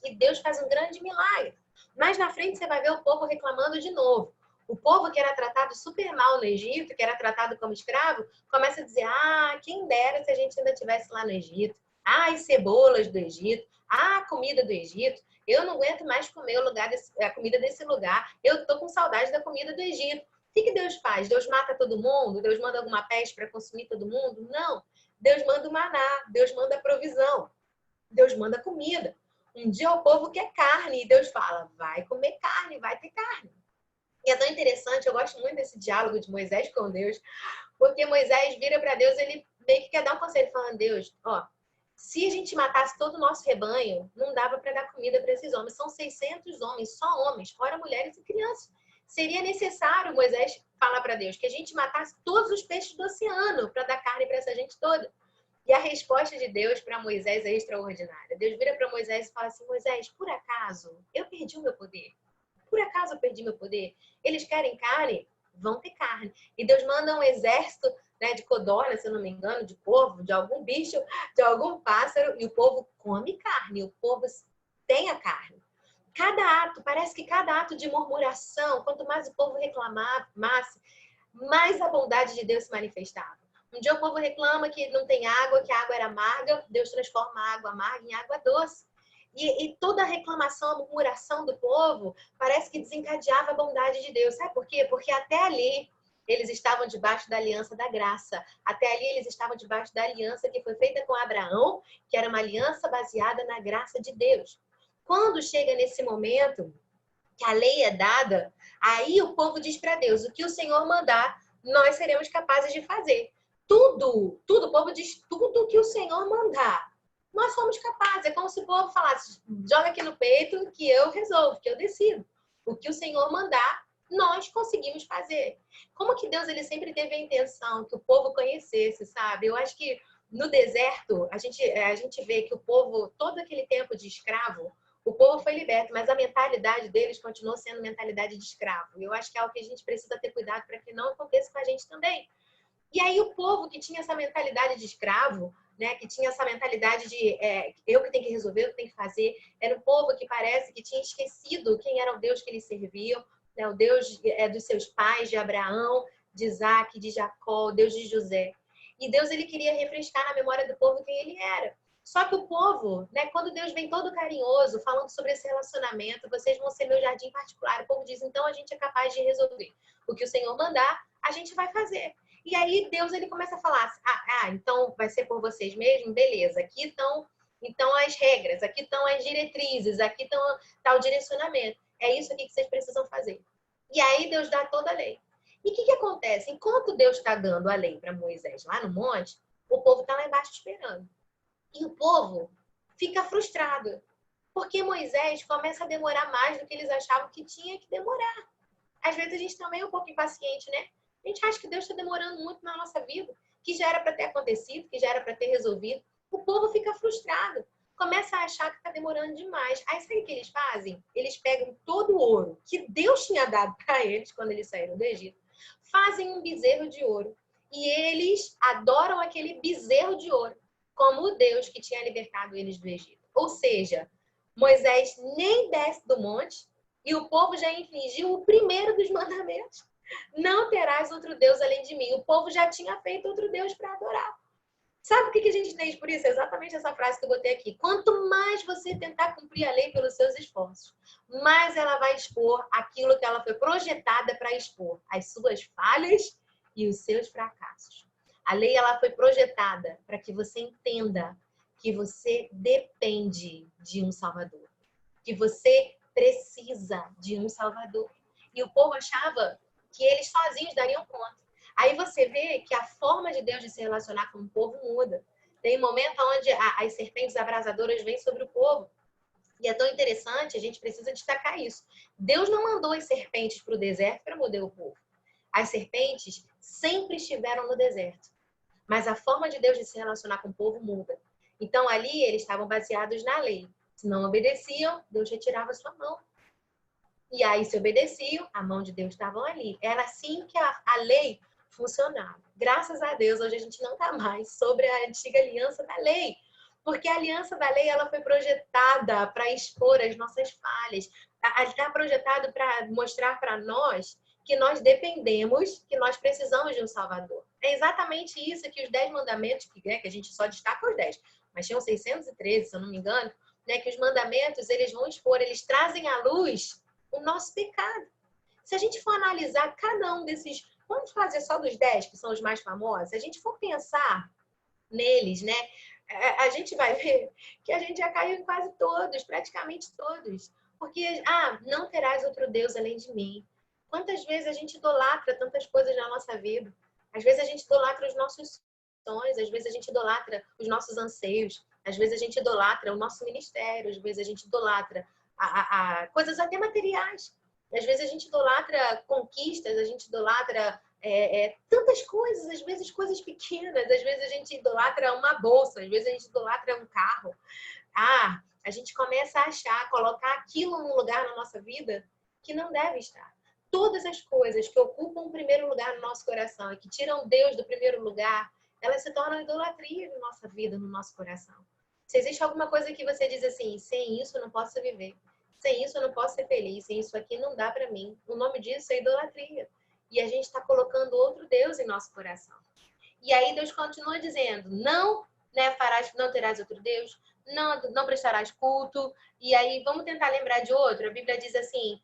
[SPEAKER 1] E Deus faz um grande milagre. Mas na frente você vai ver o povo reclamando de novo. O povo que era tratado super mal no Egito, que era tratado como escravo, começa a dizer, quem dera se a gente ainda estivesse lá no Egito. As cebolas do Egito. A comida do Egito. Eu não aguento mais comer a comida desse lugar. Eu tô com saudade da comida do Egito. O que Deus faz? Deus mata todo mundo? Deus manda alguma peste para consumir todo mundo? Não. Deus manda o maná. Deus manda a provisão. Deus manda comida. Um dia o povo quer carne e Deus fala, vai comer carne, vai ter carne. E é tão interessante, eu gosto muito desse diálogo de Moisés com Deus, porque Moisés vira para Deus, ele meio que quer dar um conselho, falando, Deus, se a gente matasse todo o nosso rebanho, não dava para dar comida para esses homens. São 600 homens, só homens, fora mulheres e crianças. Seria necessário, Moisés falar para Deus, que a gente matasse todos os peixes do oceano para dar carne para essa gente toda. E a resposta de Deus para Moisés é extraordinária. Deus vira para Moisés e fala assim, Moisés, por acaso eu perdi o meu poder? Por acaso eu perdi meu poder? Eles querem carne? Vão ter carne. E Deus manda um exército, né, de codorna, se eu não me engano, de corvo, de algum bicho, de algum pássaro, e o povo come carne, o povo tem a carne. Parece que cada ato de murmuração, quanto mais o povo reclamasse, mais a bondade de Deus se manifestava. Um dia o povo reclama que não tem água, que a água era amarga, Deus transforma a água amarga em água doce. E toda a reclamação, a murmuração do povo parece que desencadeava a bondade de Deus. Sabe por quê? Porque até ali eles estavam debaixo da aliança da graça. Até ali eles estavam debaixo da aliança que foi feita com Abraão, que era uma aliança baseada na graça de Deus. Quando chega nesse momento que a lei é dada, aí o povo diz para Deus, o que o Senhor mandar, nós seremos capazes de fazer. Tudo, o povo diz tudo que o Senhor mandar. Nós somos capazes. É como se o povo falasse, joga aqui no peito que eu resolvo, que eu decido. O que o Senhor mandar, nós conseguimos fazer. Como que Deus ele sempre teve a intenção que o povo conhecesse, sabe? Eu acho que no deserto, a gente vê que o povo, todo aquele tempo de escravo, o povo foi liberto, mas a mentalidade deles continuou sendo mentalidade de escravo. Eu acho que é algo que a gente precisa ter cuidado para que não aconteça com a gente também. E aí o povo que tinha essa mentalidade de escravo, né, que tinha essa mentalidade de eu que tenho que resolver, eu que tenho que fazer, era um povo que parece que tinha esquecido quem era o Deus que eles serviam, né, o Deus dos seus pais, de Abraão, de Isaac, de Jacó, o Deus de José. E Deus ele queria refrescar na memória do povo quem ele era. Só que o povo, né, quando Deus vem todo carinhoso, falando sobre esse relacionamento, vocês vão ser meu jardim particular, o povo diz, então a gente é capaz de resolver. O que o Senhor mandar, a gente vai fazer. E aí Deus ele começa a falar, então vai ser por vocês mesmos? Beleza, aqui estão então as regras, aqui estão as diretrizes, aqui tá o direcionamento. É isso aqui que vocês precisam fazer. E aí Deus dá toda a lei. E o que acontece? Enquanto Deus está dando a lei para Moisés lá no monte, o povo está lá embaixo esperando. E o povo fica frustrado, porque Moisés começa a demorar mais do que eles achavam que tinha que demorar. Às vezes a gente também é um pouco impaciente, né? A gente acha que Deus está demorando muito na nossa vida, que já era para ter acontecido, que já era para ter resolvido. O povo fica frustrado, começa a achar que está demorando demais. Aí sabe o que eles fazem? Eles pegam todo o ouro que Deus tinha dado para eles quando eles saíram do Egito, fazem um bezerro de ouro e eles adoram aquele bezerro de ouro como o Deus que tinha libertado eles do Egito. Ou seja, Moisés nem desce do monte e o povo já infringiu o primeiro dos mandamentos. Não terás outro Deus além de mim. O povo já tinha feito outro Deus para adorar. Sabe o que a gente entende por isso? É exatamente essa frase que eu botei aqui. Quanto mais você tentar cumprir a lei pelos seus esforços, mais ela vai expor aquilo que ela foi projetada para expor. As suas falhas e os seus fracassos. A lei ela foi projetada para que você entenda que você depende de um Salvador. Que você precisa de um Salvador. E o povo achava que eles sozinhos dariam conta. Aí você vê que a forma de Deus de se relacionar com o povo muda. Tem um momento onde as serpentes abrasadoras vêm sobre o povo. E é tão interessante, a gente precisa destacar isso. Deus não mandou as serpentes para o deserto para morder o povo. As serpentes sempre estiveram no deserto. Mas a forma de Deus de se relacionar com o povo muda. Então ali eles estavam baseados na lei. Se não obedeciam, Deus retirava a sua mão. E aí, se obedeciam, a mão de Deus estava ali. Era assim que a lei funcionava. Graças a Deus, hoje a gente não está mais sobre a antiga aliança da lei. Porque a aliança da lei ela foi projetada para expor as nossas falhas. Está projetado para mostrar para nós que nós dependemos, que nós precisamos de um Salvador. É exatamente isso que os 10 mandamentos, que a gente só destaca os 10, mas tinham 613, se eu não me engano, né, que os mandamentos eles vão expor, eles trazem à luz o nosso pecado. Se a gente for analisar cada um desses, vamos fazer só dos 10, que são os mais famosos, se a gente for pensar neles, né, a gente vai ver que a gente já caiu em quase todos, praticamente todos. Porque, não terás outro Deus além de mim. Quantas vezes a gente idolatra tantas coisas na nossa vida? Às vezes a gente idolatra os nossos sonhos, às vezes a gente idolatra os nossos anseios, às vezes a gente idolatra o nosso ministério, às vezes a gente idolatra coisas até materiais. Às vezes a gente idolatra conquistas, a gente idolatra tantas coisas, às vezes coisas pequenas, às vezes a gente idolatra uma bolsa, às vezes a gente idolatra um carro. A gente começa a achar, colocar aquilo num lugar na nossa vida que não deve estar. Todas as coisas que ocupam o primeiro lugar no nosso coração e que tiram Deus do primeiro lugar, elas se tornam idolatria na nossa vida, no nosso coração. Se existe alguma coisa que você diz assim, sem isso eu não posso viver, sem isso eu não posso ser feliz, sem isso aqui não dá para mim, o nome disso é idolatria. E a gente está colocando outro Deus em nosso coração. E aí Deus continua dizendo, não terás outro Deus, não prestarás culto. E aí vamos tentar lembrar de outro. A Bíblia diz assim,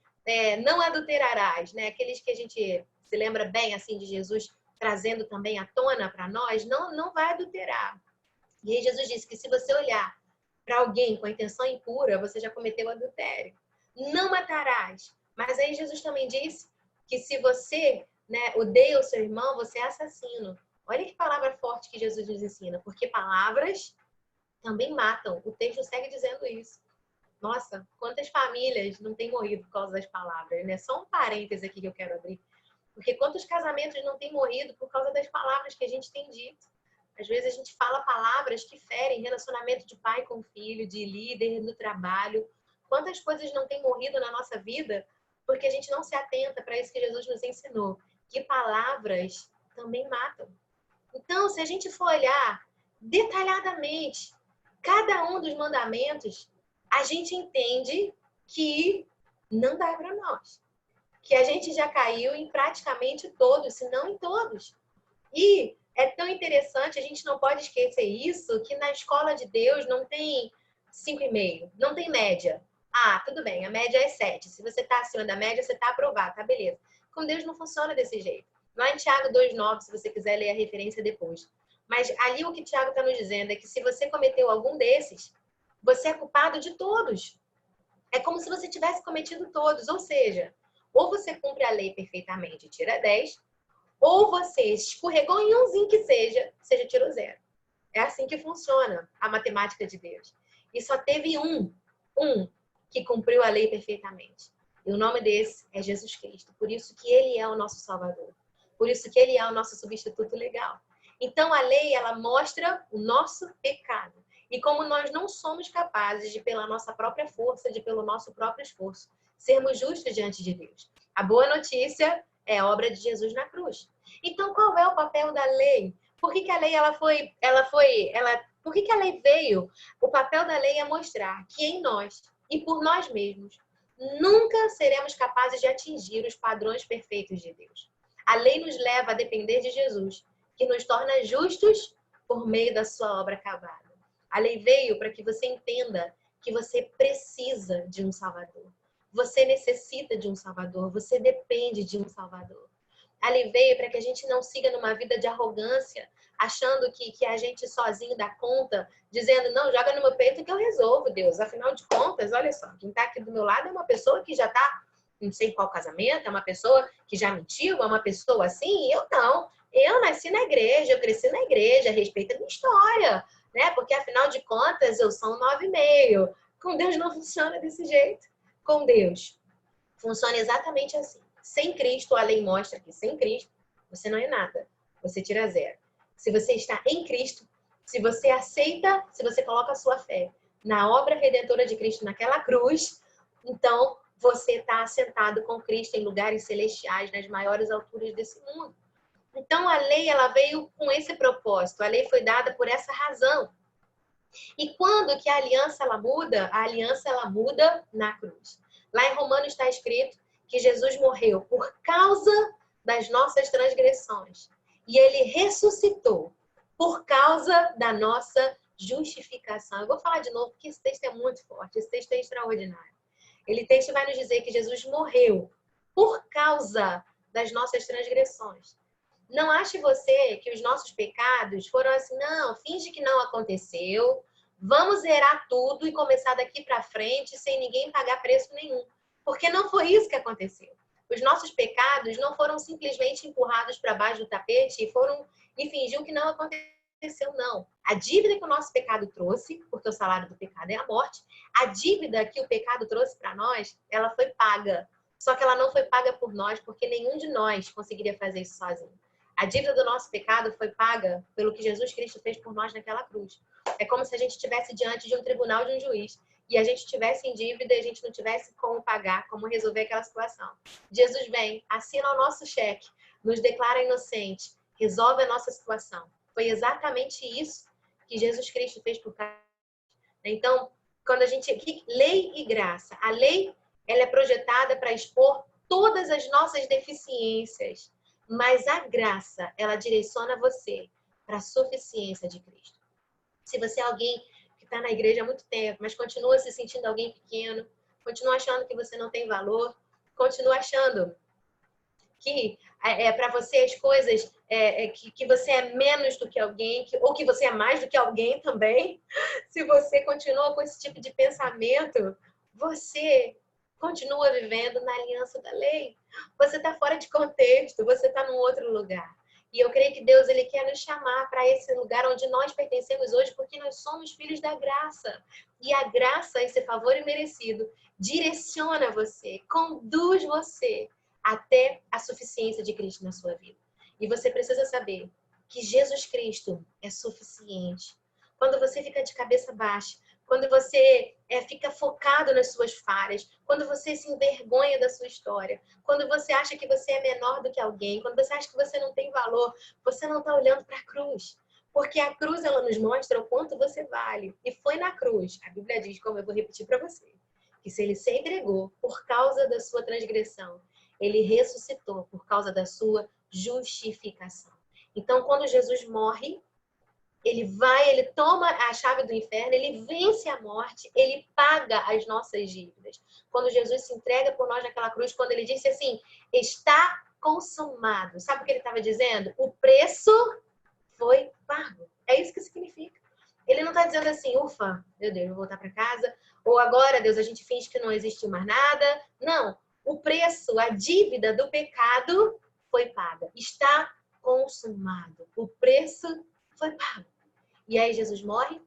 [SPEAKER 1] não adulterarás, né? Aqueles que a gente se lembra bem assim de Jesus trazendo também à tona para nós, não vai adulterar. E aí Jesus disse que se você olhar para alguém com a intenção impura, você já cometeu adultério. Não matarás. Mas aí Jesus também disse que se você odeia o seu irmão, você é assassino. Olha que palavra forte que Jesus nos ensina. Porque palavras também matam. O texto segue dizendo isso. Nossa, quantas famílias não têm morrido por causa das palavras, né? Só um parêntese aqui que eu quero abrir. Porque quantos casamentos não têm morrido por causa das palavras que a gente tem dito? Às vezes a gente fala palavras que ferem relacionamento de pai com filho, de líder no trabalho. Quantas coisas não têm morrido na nossa vida porque a gente não se atenta para isso que Jesus nos ensinou, que palavras também matam. Então, se a gente for olhar detalhadamente cada um dos mandamentos, a gente entende que não dá para nós. Que a gente já caiu em praticamente todos, se não em todos. E é tão interessante, a gente não pode esquecer isso, que na escola de Deus não tem 5,5, não tem média. Ah, tudo bem, a média é 7. Se você está acima da média, você está aprovado, tá beleza. Com Deus não funciona desse jeito. Lá em Tiago 2,9, se você quiser ler a referência depois. Mas ali o que Tiago está nos dizendo é que se você cometeu algum desses, você é culpado de todos. É como se você tivesse cometido todos. Ou seja, ou você cumpre a lei perfeitamente e tira 10, ou você escorregou em umzinho que seja, tirou 0. É assim que funciona a matemática de Deus. E só teve um que cumpriu a lei perfeitamente. E o nome desse é Jesus Cristo. Por isso que ele é o nosso Salvador. Por isso que ele é o nosso substituto legal. Então a lei, ela mostra o nosso pecado. E como nós não somos capazes de, pela nossa própria força, de pelo nosso próprio esforço, sermos justos diante de Deus. A boa notícia é a obra de Jesus na cruz. Então, qual é o papel da lei? Por que a lei por que a lei veio? O papel da lei é mostrar que em nós e por nós mesmos nunca seremos capazes de atingir os padrões perfeitos de Deus. A lei nos leva a depender de Jesus, que nos torna justos por meio da sua obra acabada. A lei veio para que você entenda que você precisa de um Salvador. Você necessita de um Salvador, você depende de um Salvador. A lei veio para que a gente não siga numa vida de arrogância, achando que a gente sozinho dá conta, dizendo, não, joga no meu peito que eu resolvo, Deus. Afinal de contas, olha só, quem está aqui do meu lado é uma pessoa que já está, não sei qual casamento, é uma pessoa que já mentiu, é uma pessoa assim, e eu não. Eu nasci na igreja, eu cresci na igreja, respeita a minha história, né? Porque afinal de contas, eu sou um 9,5. Com Deus não funciona desse jeito. Com Deus funciona exatamente assim. Sem Cristo, a lei mostra que sem Cristo, você não é nada. Você tira 0. Se você está em Cristo, se você aceita, se você coloca a sua fé na obra redentora de Cristo naquela cruz, então você está assentado com Cristo em lugares celestiais, nas maiores alturas desse mundo. Então a lei, ela veio com esse propósito. A lei foi dada por essa razão. E quando que a aliança ela muda na cruz. Lá em Romanos está escrito que Jesus morreu por causa das nossas transgressões. E ele ressuscitou por causa da nossa justificação. Eu vou falar de novo porque esse texto é muito forte, esse texto é extraordinário. Ele texto vai nos dizer que Jesus morreu por causa das nossas transgressões. Não ache você que os nossos pecados foram assim, não, finge que não aconteceu, vamos zerar tudo e começar daqui para frente sem ninguém pagar preço nenhum. Porque não foi isso que aconteceu. Os nossos pecados não foram simplesmente empurrados para baixo do tapete e fingiu que não aconteceu, não. A dívida que o nosso pecado trouxe, porque o salário do pecado é a morte, a dívida que o pecado trouxe para nós, ela foi paga. Só que ela não foi paga por nós, porque nenhum de nós conseguiria fazer isso sozinho. A dívida do nosso pecado foi paga pelo que Jesus Cristo fez por nós naquela cruz. É como se a gente estivesse diante de um tribunal, de um juiz, e a gente estivesse em dívida e a gente não tivesse como pagar, como resolver aquela situação. Jesus vem, assina o nosso cheque, nos declara inocente, resolve a nossa situação. Foi exatamente isso que Jesus Cristo fez por nós. Então, quando a gente... Lei e graça. A lei, ela é projetada para expor todas as nossas deficiências, mas a graça, ela direciona você para a suficiência de Cristo. Se você é alguém que está na igreja há muito tempo, mas continua se sentindo alguém pequeno, continua achando que você não tem valor, continua achando que para você as coisas, que você é menos do que alguém, ou que você é mais do que alguém também, se você continua com esse tipo de pensamento, você continua vivendo na aliança da lei. Você está fora de contexto, você está num outro lugar. E eu creio que Deus, Ele quer nos chamar para esse lugar onde nós pertencemos hoje, porque nós somos filhos da graça. E a graça, esse favor imerecido, direciona você, conduz você até a suficiência de Cristo na sua vida. E você precisa saber que Jesus Cristo é suficiente. Quando você fica de cabeça baixa, quando você fica focado nas suas falhas, quando você se envergonha da sua história, quando você acha que você é menor do que alguém, quando você acha que você não tem valor, você não está olhando para a cruz. Porque a cruz, ela nos mostra o quanto você vale. E foi na cruz, a Bíblia diz, como eu vou repetir para você, que se ele se entregou por causa da sua transgressão, ele ressuscitou por causa da sua justificação. Então, quando Jesus morre, ele toma a chave do inferno, ele vence a morte, ele paga as nossas dívidas. Quando Jesus se entrega por nós naquela cruz, quando ele disse assim, está consumado. Sabe o que ele estava dizendo? O preço foi pago. É isso que significa. Ele não está dizendo assim, ufa, meu Deus, vou voltar para casa. Ou agora, Deus, a gente finge que não existiu mais nada. Não. O preço, a dívida do pecado foi paga. Está consumado. O preço foi pago. E aí Jesus morre.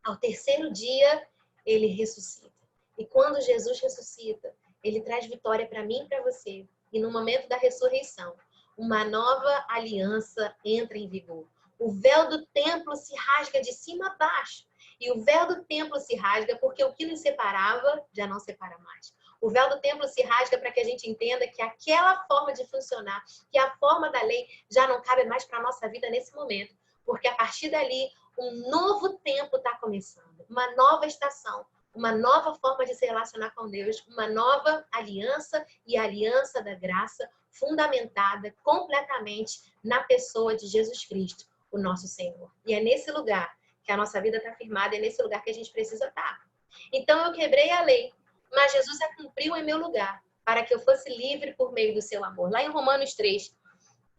[SPEAKER 1] Ao terceiro dia, ele ressuscita. E quando Jesus ressuscita, ele traz vitória para mim e para você. E no momento da ressurreição, uma nova aliança entra em vigor. O véu do templo se rasga de cima a baixo. E o véu do templo se rasga porque o que nos separava já não separa mais. O véu do templo se rasga para que a gente entenda que aquela forma de funcionar, que a forma da lei já não cabe mais para a nossa vida nesse momento. Porque a partir dali, um novo tempo está começando. Uma nova estação. Uma nova forma de se relacionar com Deus. Uma nova aliança e a aliança da graça fundamentada completamente na pessoa de Jesus Cristo, o nosso Senhor. E é nesse lugar que a nossa vida está firmada, é nesse lugar que a gente precisa estar. Então eu quebrei a lei, mas Jesus a cumpriu em meu lugar, para que eu fosse livre por meio do seu amor. Lá em Romanos 3,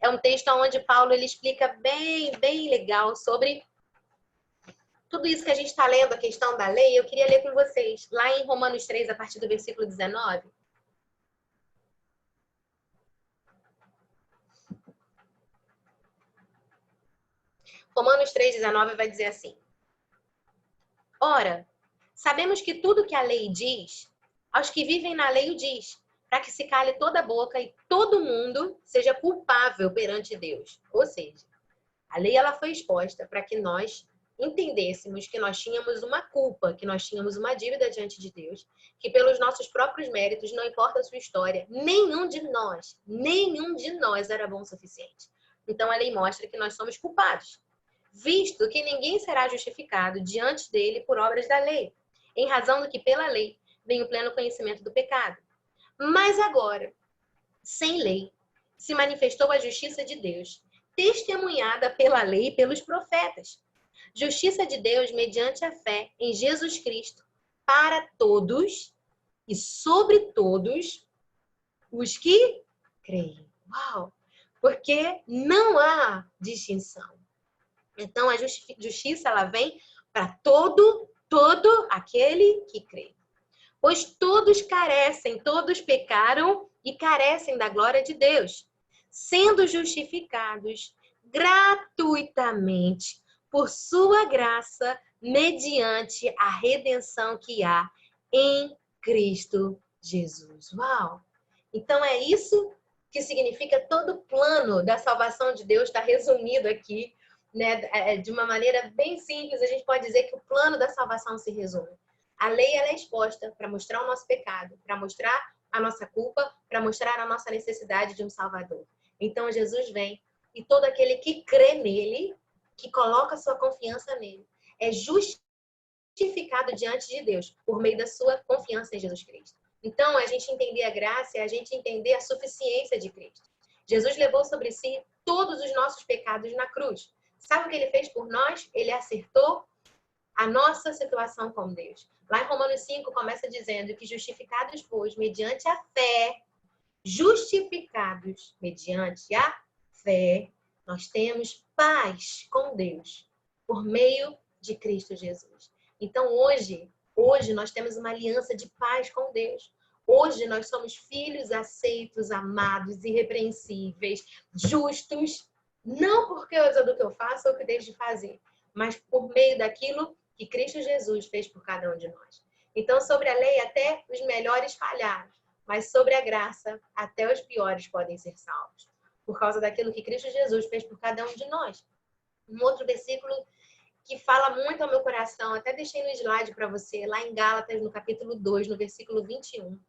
[SPEAKER 1] é um texto onde Paulo ele explica bem legal sobre tudo isso que a gente está lendo, a questão da lei. Eu queria ler com vocês, lá em Romanos 3, a partir do versículo 19. Romanos 3,19 vai dizer assim: ora, sabemos que tudo que a lei diz, aos que vivem na lei o diz, para que se cale toda a boca e todo mundo seja culpável perante Deus. Ou seja, a lei ela foi exposta para que nós entendêssemos que nós tínhamos uma culpa, que nós tínhamos uma dívida diante de Deus, que pelos nossos próprios méritos, não importa a sua história, nenhum de nós era bom o suficiente. Então a lei mostra que nós somos culpados, visto que ninguém será justificado diante dele por obras da lei, em razão do que pela lei vem o pleno conhecimento do pecado. Mas agora, sem lei, se manifestou a justiça de Deus, testemunhada pela lei e pelos profetas. Justiça de Deus mediante a fé em Jesus Cristo, para todos e sobre todos os que creem. Uau! Porque não há distinção. Então, a justiça ela vem para todo aquele que crê. Pois todos carecem, todos pecaram e carecem da glória de Deus, sendo justificados gratuitamente por sua graça, mediante a redenção que há em Cristo Jesus. Uau! Então é isso que significa todo o plano da salvação de Deus, está resumido aqui, né? De uma maneira bem simples, a gente pode dizer que o plano da salvação se resume. A lei ela é exposta para mostrar o nosso pecado, para mostrar a nossa culpa, para mostrar a nossa necessidade de um Salvador. Então Jesus vem e todo aquele que crê nele, que coloca sua confiança nele, é justificado diante de Deus por meio da sua confiança em Jesus Cristo. Então, a gente entender a graça é a gente entender a suficiência de Cristo. Jesus levou sobre si todos os nossos pecados na cruz. Sabe o que ele fez por nós? Ele acertou a nossa situação com Deus. Lá em Romanos 5 começa dizendo que justificados, pois, mediante a fé, justificados mediante a fé, nós temos paz com Deus por meio de Cristo Jesus. Então, hoje nós temos uma aliança de paz com Deus. Hoje nós somos filhos aceitos, amados, irrepreensíveis, justos, Não por causa do que eu faço ou que eu deixo de fazer, mas por meio daquilo que Cristo Jesus fez por cada um de nós. Então, sobre a lei, até os melhores falharam, mas sobre a graça, até os piores podem ser salvos, por causa daquilo que Cristo Jesus fez por cada um de nós. Um outro versículo que fala muito ao meu coração, até deixei no slide para você, lá em Gálatas, no capítulo 2, no versículo 21.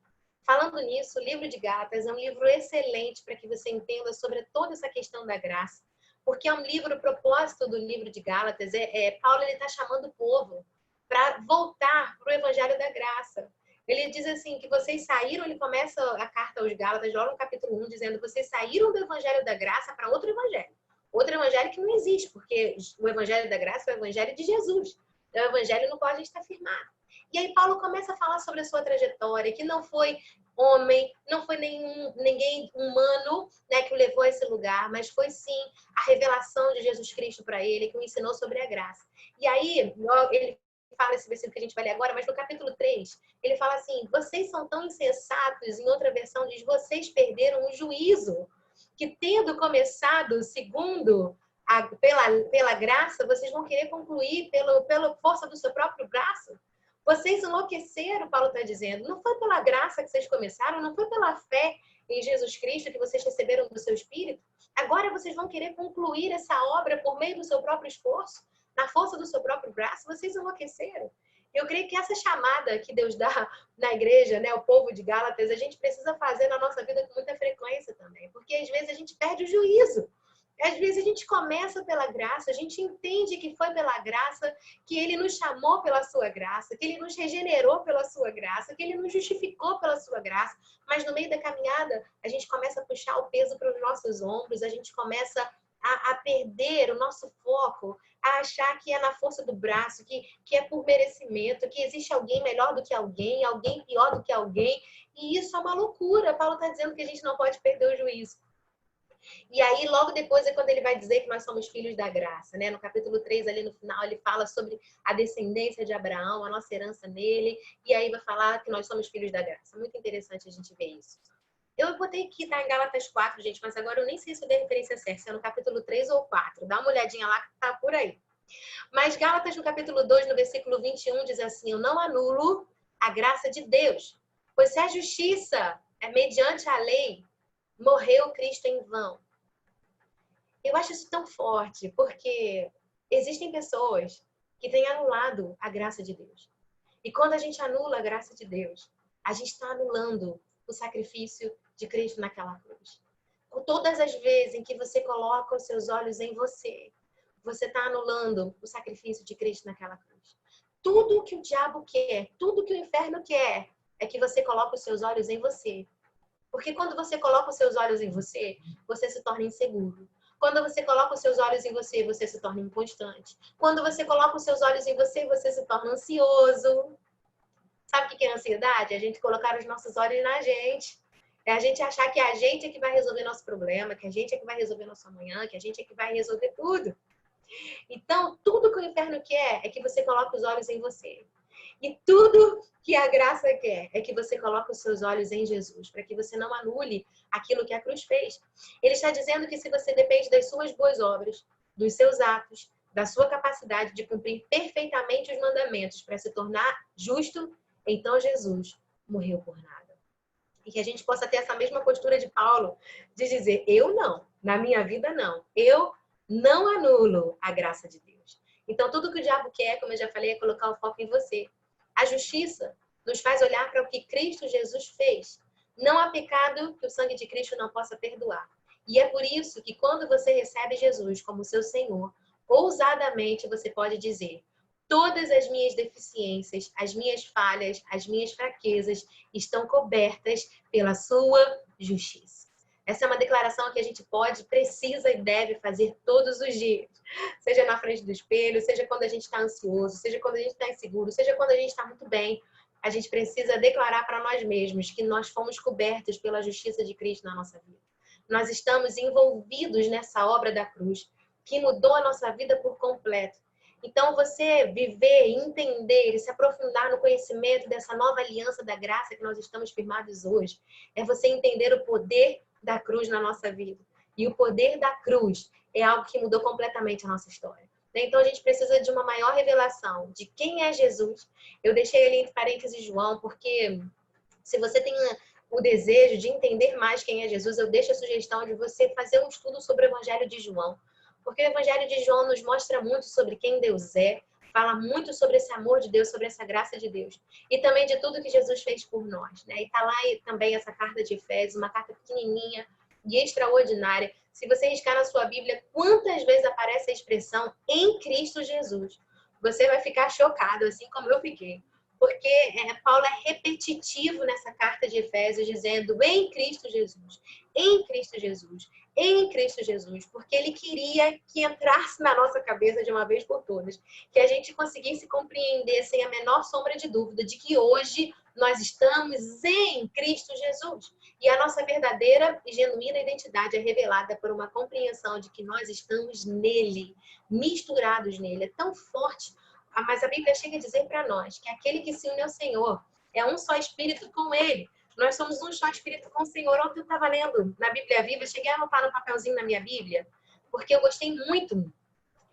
[SPEAKER 1] Falando nisso, o livro de Gálatas é um livro excelente para que você entenda sobre toda essa questão da graça. Porque é um livro, o propósito do livro de Gálatas, Paulo está chamando o povo para voltar para o evangelho da graça. Ele diz assim, que vocês saíram, ele começa a carta aos Gálatas, logo no capítulo 1, dizendo, vocês saíram do evangelho da graça para outro evangelho. Outro evangelho que não existe, porque o evangelho da graça é o evangelho de Jesus. É o evangelho no qual a gente está firmado. E aí Paulo começa a falar sobre a sua trajetória, que não foi homem, não foi ninguém humano, né, que o levou a esse lugar, mas foi sim a revelação de Jesus Cristo para ele, que o ensinou sobre a graça. E aí ele fala esse versículo que a gente vai ler agora, mas no capítulo 3, ele fala assim, vocês são tão insensatos, em outra versão diz, vocês perderam o juízo, que tendo começado segundo pela graça, vocês vão querer concluir pela força do seu próprio braço? Vocês enlouqueceram, Paulo está dizendo. Não foi pela graça que vocês começaram, não foi pela fé em Jesus Cristo que vocês receberam do seu Espírito. Agora vocês vão querer concluir essa obra por meio do seu próprio esforço, na força do seu próprio braço. Vocês enlouqueceram. Eu creio que essa chamada que Deus dá na igreja, né, o povo de Gálatas, a gente precisa fazer na nossa vida com muita frequência também. Porque às vezes a gente perde o juízo. Às vezes a gente começa pela graça, a gente entende que foi pela graça, que Ele nos chamou pela sua graça, que Ele nos regenerou pela sua graça, que Ele nos justificou pela sua graça, mas no meio da caminhada a gente começa a puxar o peso para os nossos ombros, a gente começa a perder o nosso foco, a achar que é na força do braço, que é por merecimento, que existe alguém melhor do que alguém pior do que alguém, e isso é uma loucura. Paulo está dizendo que a gente não pode perder o juízo. E aí, logo depois, é quando ele vai dizer que nós somos filhos da graça, né? No capítulo 3, ali no final, ele fala sobre a descendência de Abraão, a nossa herança nele, e aí vai falar que nós somos filhos da graça. Muito interessante a gente ver isso. Eu botei aqui, tá em Gálatas 4, gente, mas agora eu nem sei se eu dei referência certa, se é no capítulo 3 ou 4. Dá uma olhadinha lá que tá por aí. Mas Gálatas, no capítulo 2, no versículo 21, diz assim, eu não anulo a graça de Deus, pois se a justiça é mediante a lei, morreu Cristo em vão. Eu acho isso tão forte, porque existem pessoas que têm anulado a graça de Deus. E quando a gente anula a graça de Deus, a gente está anulando o sacrifício de Cristo naquela cruz. Com todas as vezes em que você coloca os seus olhos em você, você está anulando o sacrifício de Cristo naquela cruz. Tudo que o diabo quer, tudo que o inferno quer, é que você coloque os seus olhos em você. Porque quando você coloca os seus olhos em você, você se torna inseguro. Quando você coloca os seus olhos em você, você se torna inconstante. Quando você coloca os seus olhos em você, você se torna ansioso. Sabe o que é ansiedade? É a gente colocar os nossos olhos na gente. É a gente achar que a gente é que vai resolver nosso problema, que a gente é que vai resolver nosso amanhã, que a gente é que vai resolver tudo. Então, tudo que o inferno quer é que você coloque os olhos em você. E tudo que a graça quer é que você coloque os seus olhos em Jesus, para que você não anule aquilo que a cruz fez. Ele está dizendo que se você depende das suas boas obras, dos seus atos, da sua capacidade de cumprir perfeitamente os mandamentos para se tornar justo, então Jesus morreu por nada. E que a gente possa ter essa mesma postura de Paulo, de dizer, eu não, na minha vida não, eu não anulo a graça de Deus. Então, tudo que o diabo quer, como eu já falei, é colocar o foco em você. A justiça nos faz olhar para o que Cristo Jesus fez. Não há pecado que o sangue de Cristo não possa perdoar. E é por isso que quando você recebe Jesus como seu Senhor, ousadamente você pode dizer, todas as minhas deficiências, as minhas falhas, as minhas fraquezas estão cobertas pela sua justiça. Essa é uma declaração que a gente pode, precisa e deve fazer todos os dias. Seja na frente do espelho, seja quando a gente está ansioso, seja quando a gente está inseguro, seja quando a gente está muito bem. A gente precisa declarar para nós mesmos que nós fomos cobertos pela justiça de Cristo na nossa vida. Nós estamos envolvidos nessa obra da cruz, que mudou a nossa vida por completo. Então, você viver, entender e se aprofundar no conhecimento dessa nova aliança da graça que nós estamos firmados hoje, é você entender o poder da cruz na nossa vida. E o poder da cruz é algo que mudou completamente a nossa história. Então, a gente precisa de uma maior revelação de quem é Jesus. Eu deixei ali entre parênteses João, porque se você tem o desejo de entender mais quem é Jesus, eu deixo a sugestão de você fazer um estudo sobre o Evangelho de João. Porque o Evangelho de João nos mostra muito sobre quem Deus é, fala muito sobre esse amor de Deus, sobre essa graça de Deus. E também de tudo que Jesus fez por nós, né? E tá lá também essa carta de Efésios, uma carta pequenininha e extraordinária. Se você riscar na sua Bíblia, quantas vezes aparece a expressão em Cristo Jesus? Você vai ficar chocado, assim como eu fiquei. Porque Paulo é repetitivo nessa carta de Efésios, dizendo em Cristo Jesus, em Cristo Jesus, em Cristo Jesus, porque ele queria que entrasse na nossa cabeça de uma vez por todas, que a gente conseguisse compreender sem a menor sombra de dúvida de que hoje nós estamos em Cristo Jesus. E a nossa verdadeira e genuína identidade é revelada por uma compreensão de que nós estamos nele, misturados nele. É tão forte. Mas a Bíblia chega a dizer para nós que aquele que se une ao Senhor é um só espírito com ele. Nós somos um só espírito com o Senhor. Ontem eu estava lendo na Bíblia Viva, cheguei a anotar no papelzinho na minha Bíblia, porque eu gostei muito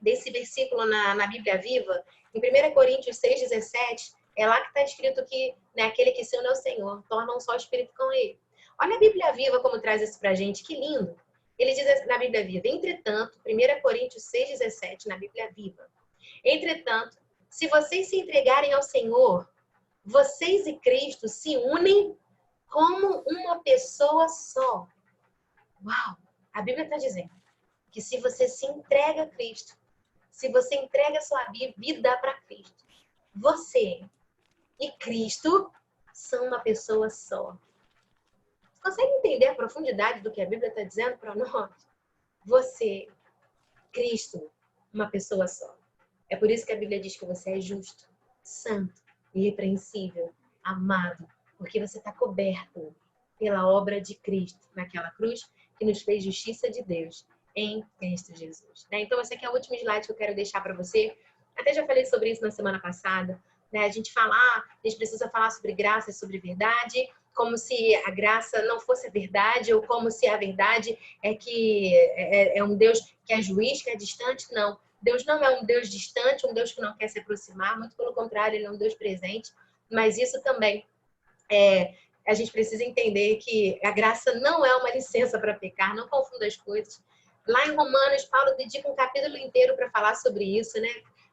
[SPEAKER 1] desse versículo na Bíblia Viva. Em 1 Coríntios 6,17, é lá que está escrito que, né, aquele que se une ao Senhor torna um só espírito com ele. Olha a Bíblia Viva como traz isso para a gente, que lindo. Ele diz na Bíblia Viva, entretanto, 1 Coríntios 6,17, na Bíblia Viva, entretanto, se vocês se entregarem ao Senhor, vocês e Cristo se unem como uma pessoa só. Uau! A Bíblia está dizendo que se você se entrega a Cristo, se você entrega a sua vida para Cristo, você e Cristo são uma pessoa só. Você consegue entender a profundidade do que a Bíblia está dizendo para nós? Você, Cristo, uma pessoa só. É por isso que a Bíblia diz que você é justo, santo, irrepreensível, amado, porque você está coberto pela obra de Cristo naquela cruz que nos fez justiça de Deus em Cristo Jesus. Então, esse aqui é o último slide que eu quero deixar para você. Até já falei sobre isso na semana passada. A gente precisa falar sobre graça e sobre verdade, como se a graça não fosse a verdade, ou como se a verdade é um Deus que é juiz, que é distante. Não. Deus não é um Deus distante, um Deus que não quer se aproximar, muito pelo contrário, ele é um Deus presente. Mas isso também a gente precisa entender que a graça não é uma licença para pecar, não confunda as coisas. Lá em Romanos, Paulo dedica um capítulo inteiro para falar sobre isso, né?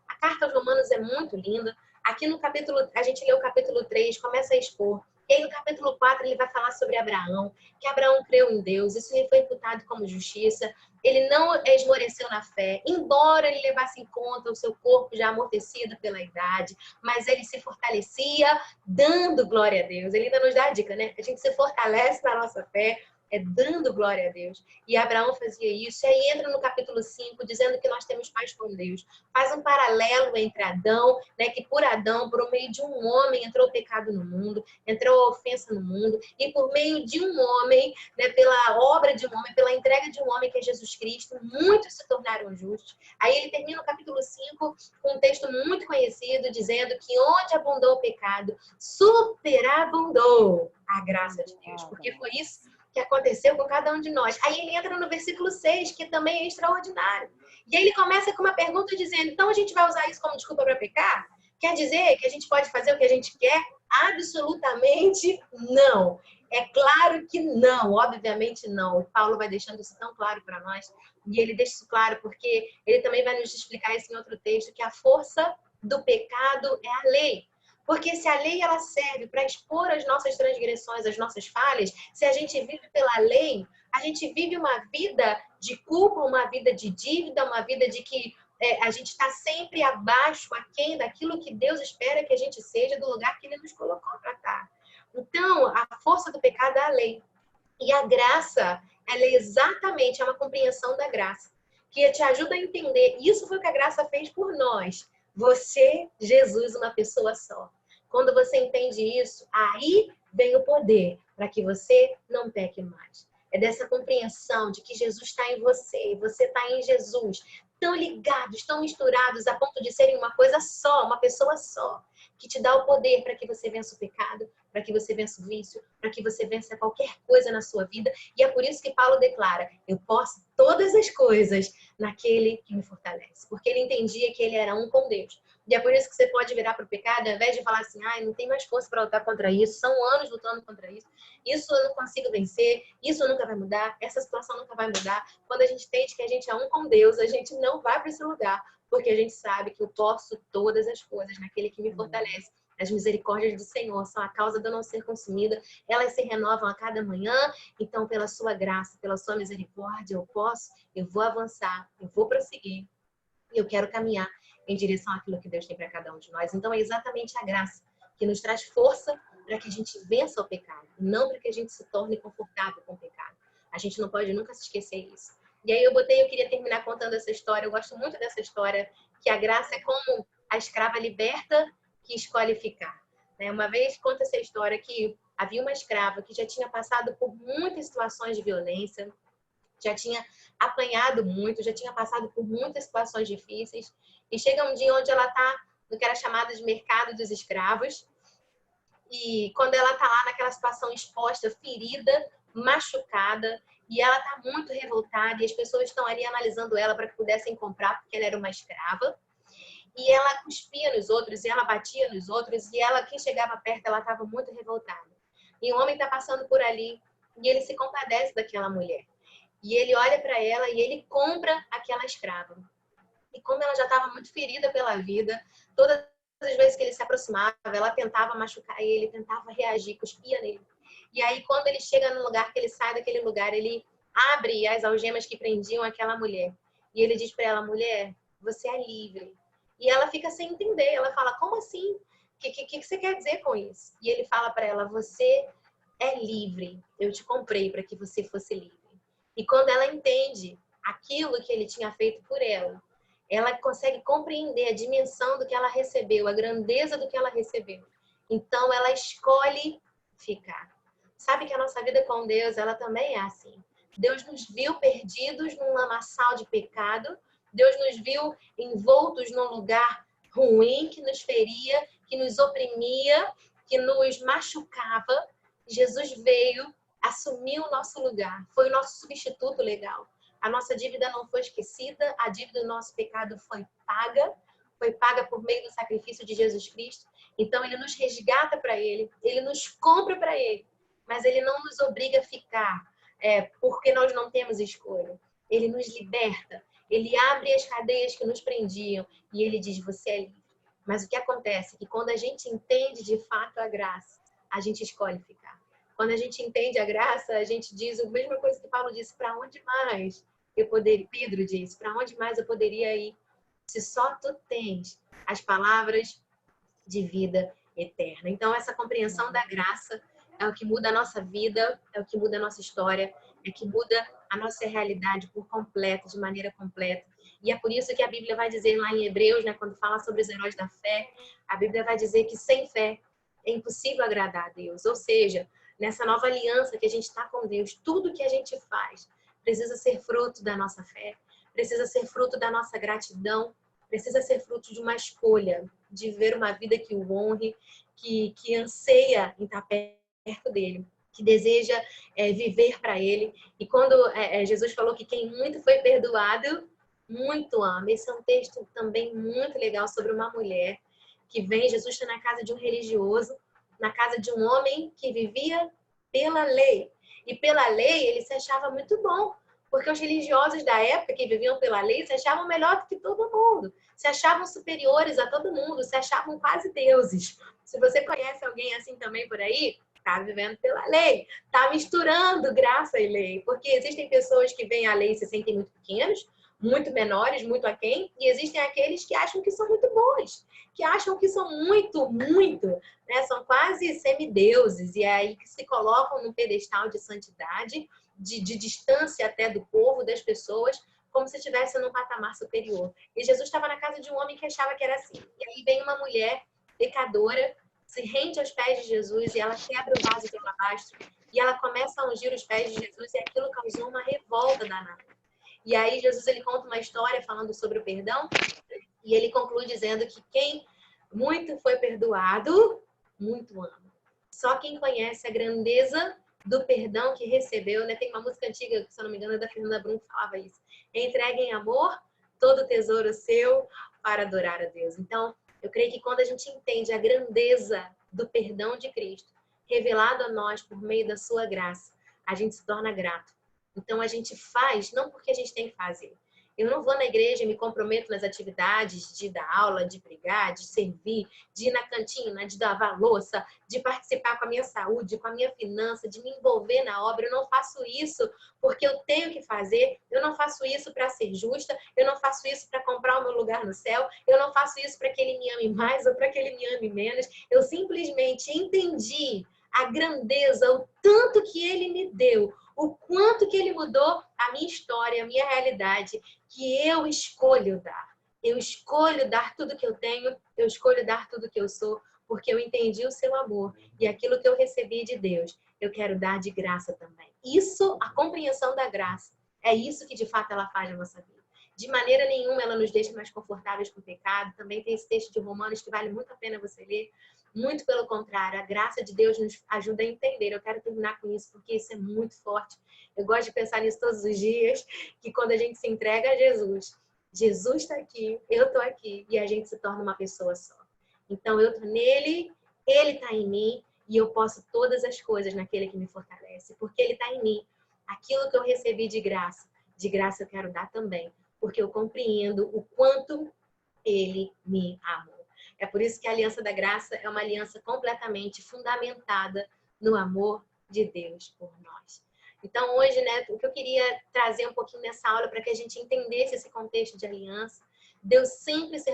[SPEAKER 1] A carta aos Romanos é muito linda. Aqui no capítulo, a gente lê o capítulo 3, começa a expor. E aí no capítulo 4 ele vai falar sobre Abraão, que Abraão creu em Deus, isso lhe foi imputado como justiça. Ele não esmoreceu na fé, embora ele levasse em conta o seu corpo já amortecido pela idade, mas ele se fortalecia dando glória a Deus. Ele ainda nos dá a dica, né? A gente se fortalece na nossa fé, dando glória a Deus. E Abraão fazia isso. E aí entra no capítulo 5, dizendo que nós temos paz com Deus. Faz um paralelo entre Adão, né, que por Adão, por meio de um homem, entrou o pecado no mundo, entrou a ofensa no mundo, e por meio de um homem, né, pela obra de um homem, pela entrega de um homem que é Jesus Cristo, muitos se tornaram justos. Aí ele termina o capítulo 5 com um texto muito conhecido, dizendo que onde abundou o pecado, superabundou a graça de Deus. Porque foi isso que aconteceu com cada um de nós. Aí ele entra no versículo 6, que também é extraordinário. E aí ele começa com uma pergunta dizendo, então a gente vai usar isso como desculpa para pecar? Quer dizer que a gente pode fazer o que a gente quer? Absolutamente não. É claro que não, obviamente não. O Paulo vai deixando isso tão claro para nós. E ele deixa isso claro porque ele também vai nos explicar isso em outro texto, que a força do pecado é a lei. Porque se a lei ela serve para expor as nossas transgressões, as nossas falhas, se a gente vive pela lei, a gente vive uma vida de culpa, uma vida de dívida, uma vida de que a gente está sempre abaixo, aquém daquilo que Deus espera que a gente seja, do lugar que Ele nos colocou para estar. Então, a força do pecado é a lei. E a graça, ela é exatamente uma compreensão da graça, que te ajuda a entender. Isso foi o que a graça fez por nós. Você, Jesus, uma pessoa só. Quando você entende isso, aí vem o poder para que você não peque mais. É dessa compreensão de que Jesus está em você e você está em Jesus. Tão ligados, tão misturados a ponto de serem uma coisa só, uma pessoa só. que te dá o poder para que você vença o pecado, para que você vença o vício, para que você vença qualquer coisa na sua vida. E é por isso que Paulo declara: eu posso todas as coisas naquele que me fortalece. Porque ele entendia que ele era um com Deus. E é por isso que você pode virar para o pecado, ao invés de falar assim, não tem mais força para lutar contra isso, são anos lutando contra isso, isso eu não consigo vencer, isso nunca vai mudar, essa situação nunca vai mudar. Quando a gente entende que a gente é um com Deus, a gente não vai para esse lugar, porque a gente sabe que eu posso todas as coisas naquele que me fortalece. As misericórdias do Senhor são a causa de eu não ser consumida, elas se renovam a cada manhã. Então, pela sua graça, pela sua misericórdia, eu vou avançar, eu vou prosseguir, eu quero caminhar em direção àquilo que Deus tem para cada um de nós. Então, é exatamente a graça que nos traz força para que a gente vença o pecado, não para que a gente se torne confortável com o pecado. A gente não pode nunca se esquecer disso. E aí eu queria terminar contando essa história. Eu gosto muito dessa história, que a graça é como a escrava liberta que escolhe ficar. Uma vez conta essa história que havia uma escrava que já tinha passado por muitas situações de violência, já tinha apanhado muito, já tinha passado por muitas situações difíceis. E chega um dia onde ela está no que era chamado de mercado dos escravos. E quando ela está lá naquela situação exposta, ferida, machucada, e ela está muito revoltada, e as pessoas estão ali analisando ela para que pudessem comprar, porque ela era uma escrava. E ela cuspia nos outros, e ela batia nos outros, e ela, quem chegava perto, ela estava muito revoltada. E um homem está passando por ali, e ele se compadece daquela mulher. E ele olha para ela e ele compra aquela escrava. E como ela já estava muito ferida pela vida, todas as vezes que ele se aproximava, ela tentava machucar ele, tentava reagir, cuspia nele. E aí, quando ele chega no lugar, que ele sai daquele lugar, ele abre as algemas que prendiam aquela mulher. E ele diz para ela: mulher, você é livre. E ela fica sem entender. Ela fala: como assim? O que você quer dizer com isso? E ele fala para ela: você é livre. Eu te comprei para que você fosse livre. E quando ela entende aquilo que ele tinha feito por ela, ela consegue compreender a dimensão do que ela recebeu, a grandeza do que ela recebeu. Então, ela escolhe ficar. Sabe que a nossa vida com Deus, ela também é assim. Deus nos viu perdidos num lamaçal de pecado. Deus nos viu envoltos num lugar ruim, que nos feria, que nos oprimia, que nos machucava. Jesus veio, assumiu o nosso lugar. Foi o nosso substituto legal. A nossa dívida não foi esquecida, a dívida do nosso pecado foi paga por meio do sacrifício de Jesus Cristo. Então, ele nos resgata para ele nos compra para ele, mas ele não nos obriga a ficar, porque nós não temos escolha. Ele nos liberta, ele abre as cadeias que nos prendiam e ele diz: você é livre. Mas o que acontece é que quando a gente entende de fato a graça, a gente escolhe ficar. Quando a gente entende a graça, a gente diz a mesma coisa que Paulo disse: para onde mais Pedro disse: para onde mais eu poderia ir se só tu tens as palavras de vida eterna? Então, essa compreensão da graça é o que muda a nossa vida, é o que muda a nossa história, é o que muda a nossa realidade por completo, de maneira completa. E é por isso que a Bíblia vai dizer lá em Hebreus, quando fala sobre os heróis da fé, a Bíblia vai dizer que sem fé é impossível agradar a Deus. Ou seja, nessa nova aliança que a gente está com Deus, tudo que a gente faz precisa ser fruto da nossa fé, precisa ser fruto da nossa gratidão, precisa ser fruto de uma escolha, de viver uma vida que o honre, que anseia em estar perto dele, que deseja viver para ele. E quando Jesus falou que quem muito foi perdoado, muito ama. Esse é um texto também muito legal sobre uma mulher que vem, Jesus está na casa de um religioso, na casa de um homem que vivia pela lei. E pela lei ele se achava muito bom, porque os religiosos da época que viviam pela lei se achavam melhor do que todo mundo, se achavam superiores a todo mundo, se achavam quase deuses. Se você conhece alguém assim também por aí, está vivendo pela lei, está misturando graça e lei, porque existem pessoas que veem a lei e se sentem muito pequenos, muito menores, muito aquém, e existem aqueles que acham que são muito bons, que acham que são muito, são quase semideuses, e é aí que se colocam num pedestal de santidade, de distância até do povo, das pessoas, como se estivesse num patamar superior. E Jesus estava na casa de um homem que achava que era assim. E aí vem uma mulher pecadora, se rende aos pés de Jesus e ela quebra o vaso de alabastro e ela começa a ungir os pés de Jesus e aquilo causou uma revolta danada. E aí Jesus ele conta uma história falando sobre o perdão e ele conclui dizendo que quem Muito foi perdoado, muito ama. Só quem conhece a grandeza do perdão que recebeu, né? Tem uma música antiga, se eu não me engano, da Fernanda Brum, que falava isso. Entregue em amor todo tesouro seu para adorar a Deus. Então, eu creio que quando a gente entende a grandeza do perdão de Cristo, revelado a nós por meio da sua graça, a gente se torna grato. Então, a gente faz, não porque a gente tem que fazer. Eu não vou na igreja e me comprometo nas atividades de dar aula, de pregar, de servir, de ir na cantina, de lavar louça, de participar com a minha saúde, com a minha finança, de me envolver na obra. Eu não faço isso porque eu tenho que fazer. Eu não faço isso para ser justa. Eu não faço isso para comprar o meu lugar no céu. Eu não faço isso para que ele me ame mais ou para que ele me ame menos. Eu simplesmente entendi a grandeza, o tanto que ele me deu, o quanto que ele mudou a minha história, a minha realidade, que eu escolho dar. Eu escolho dar tudo que eu tenho, eu escolho dar tudo que eu sou, porque eu entendi o seu amor e aquilo que eu recebi de Deus, eu quero dar de graça também. Isso, a compreensão da graça, é isso que de fato ela faz na nossa vida. De maneira nenhuma ela nos deixa mais confortáveis com o pecado. Também tem esse texto de Romanos que vale muito a pena você ler. Muito pelo contrário, a graça de Deus nos ajuda a entender. Eu quero terminar com isso, porque isso é muito forte. Eu gosto de pensar nisso todos os dias, que quando a gente se entrega a Jesus, Jesus está aqui, eu estou aqui, e a gente se torna uma pessoa só. Então, eu estou nele, ele está em mim, e eu posso todas as coisas naquele que me fortalece, porque ele está em mim. Aquilo que eu recebi de graça eu quero dar também, porque eu compreendo o quanto ele me amou. É por isso que a Aliança da Graça é uma aliança completamente fundamentada no amor de Deus por nós. Então, hoje, né, o que eu queria trazer um pouquinho nessa aula para que a gente entendesse esse contexto de aliança. Deus sempre se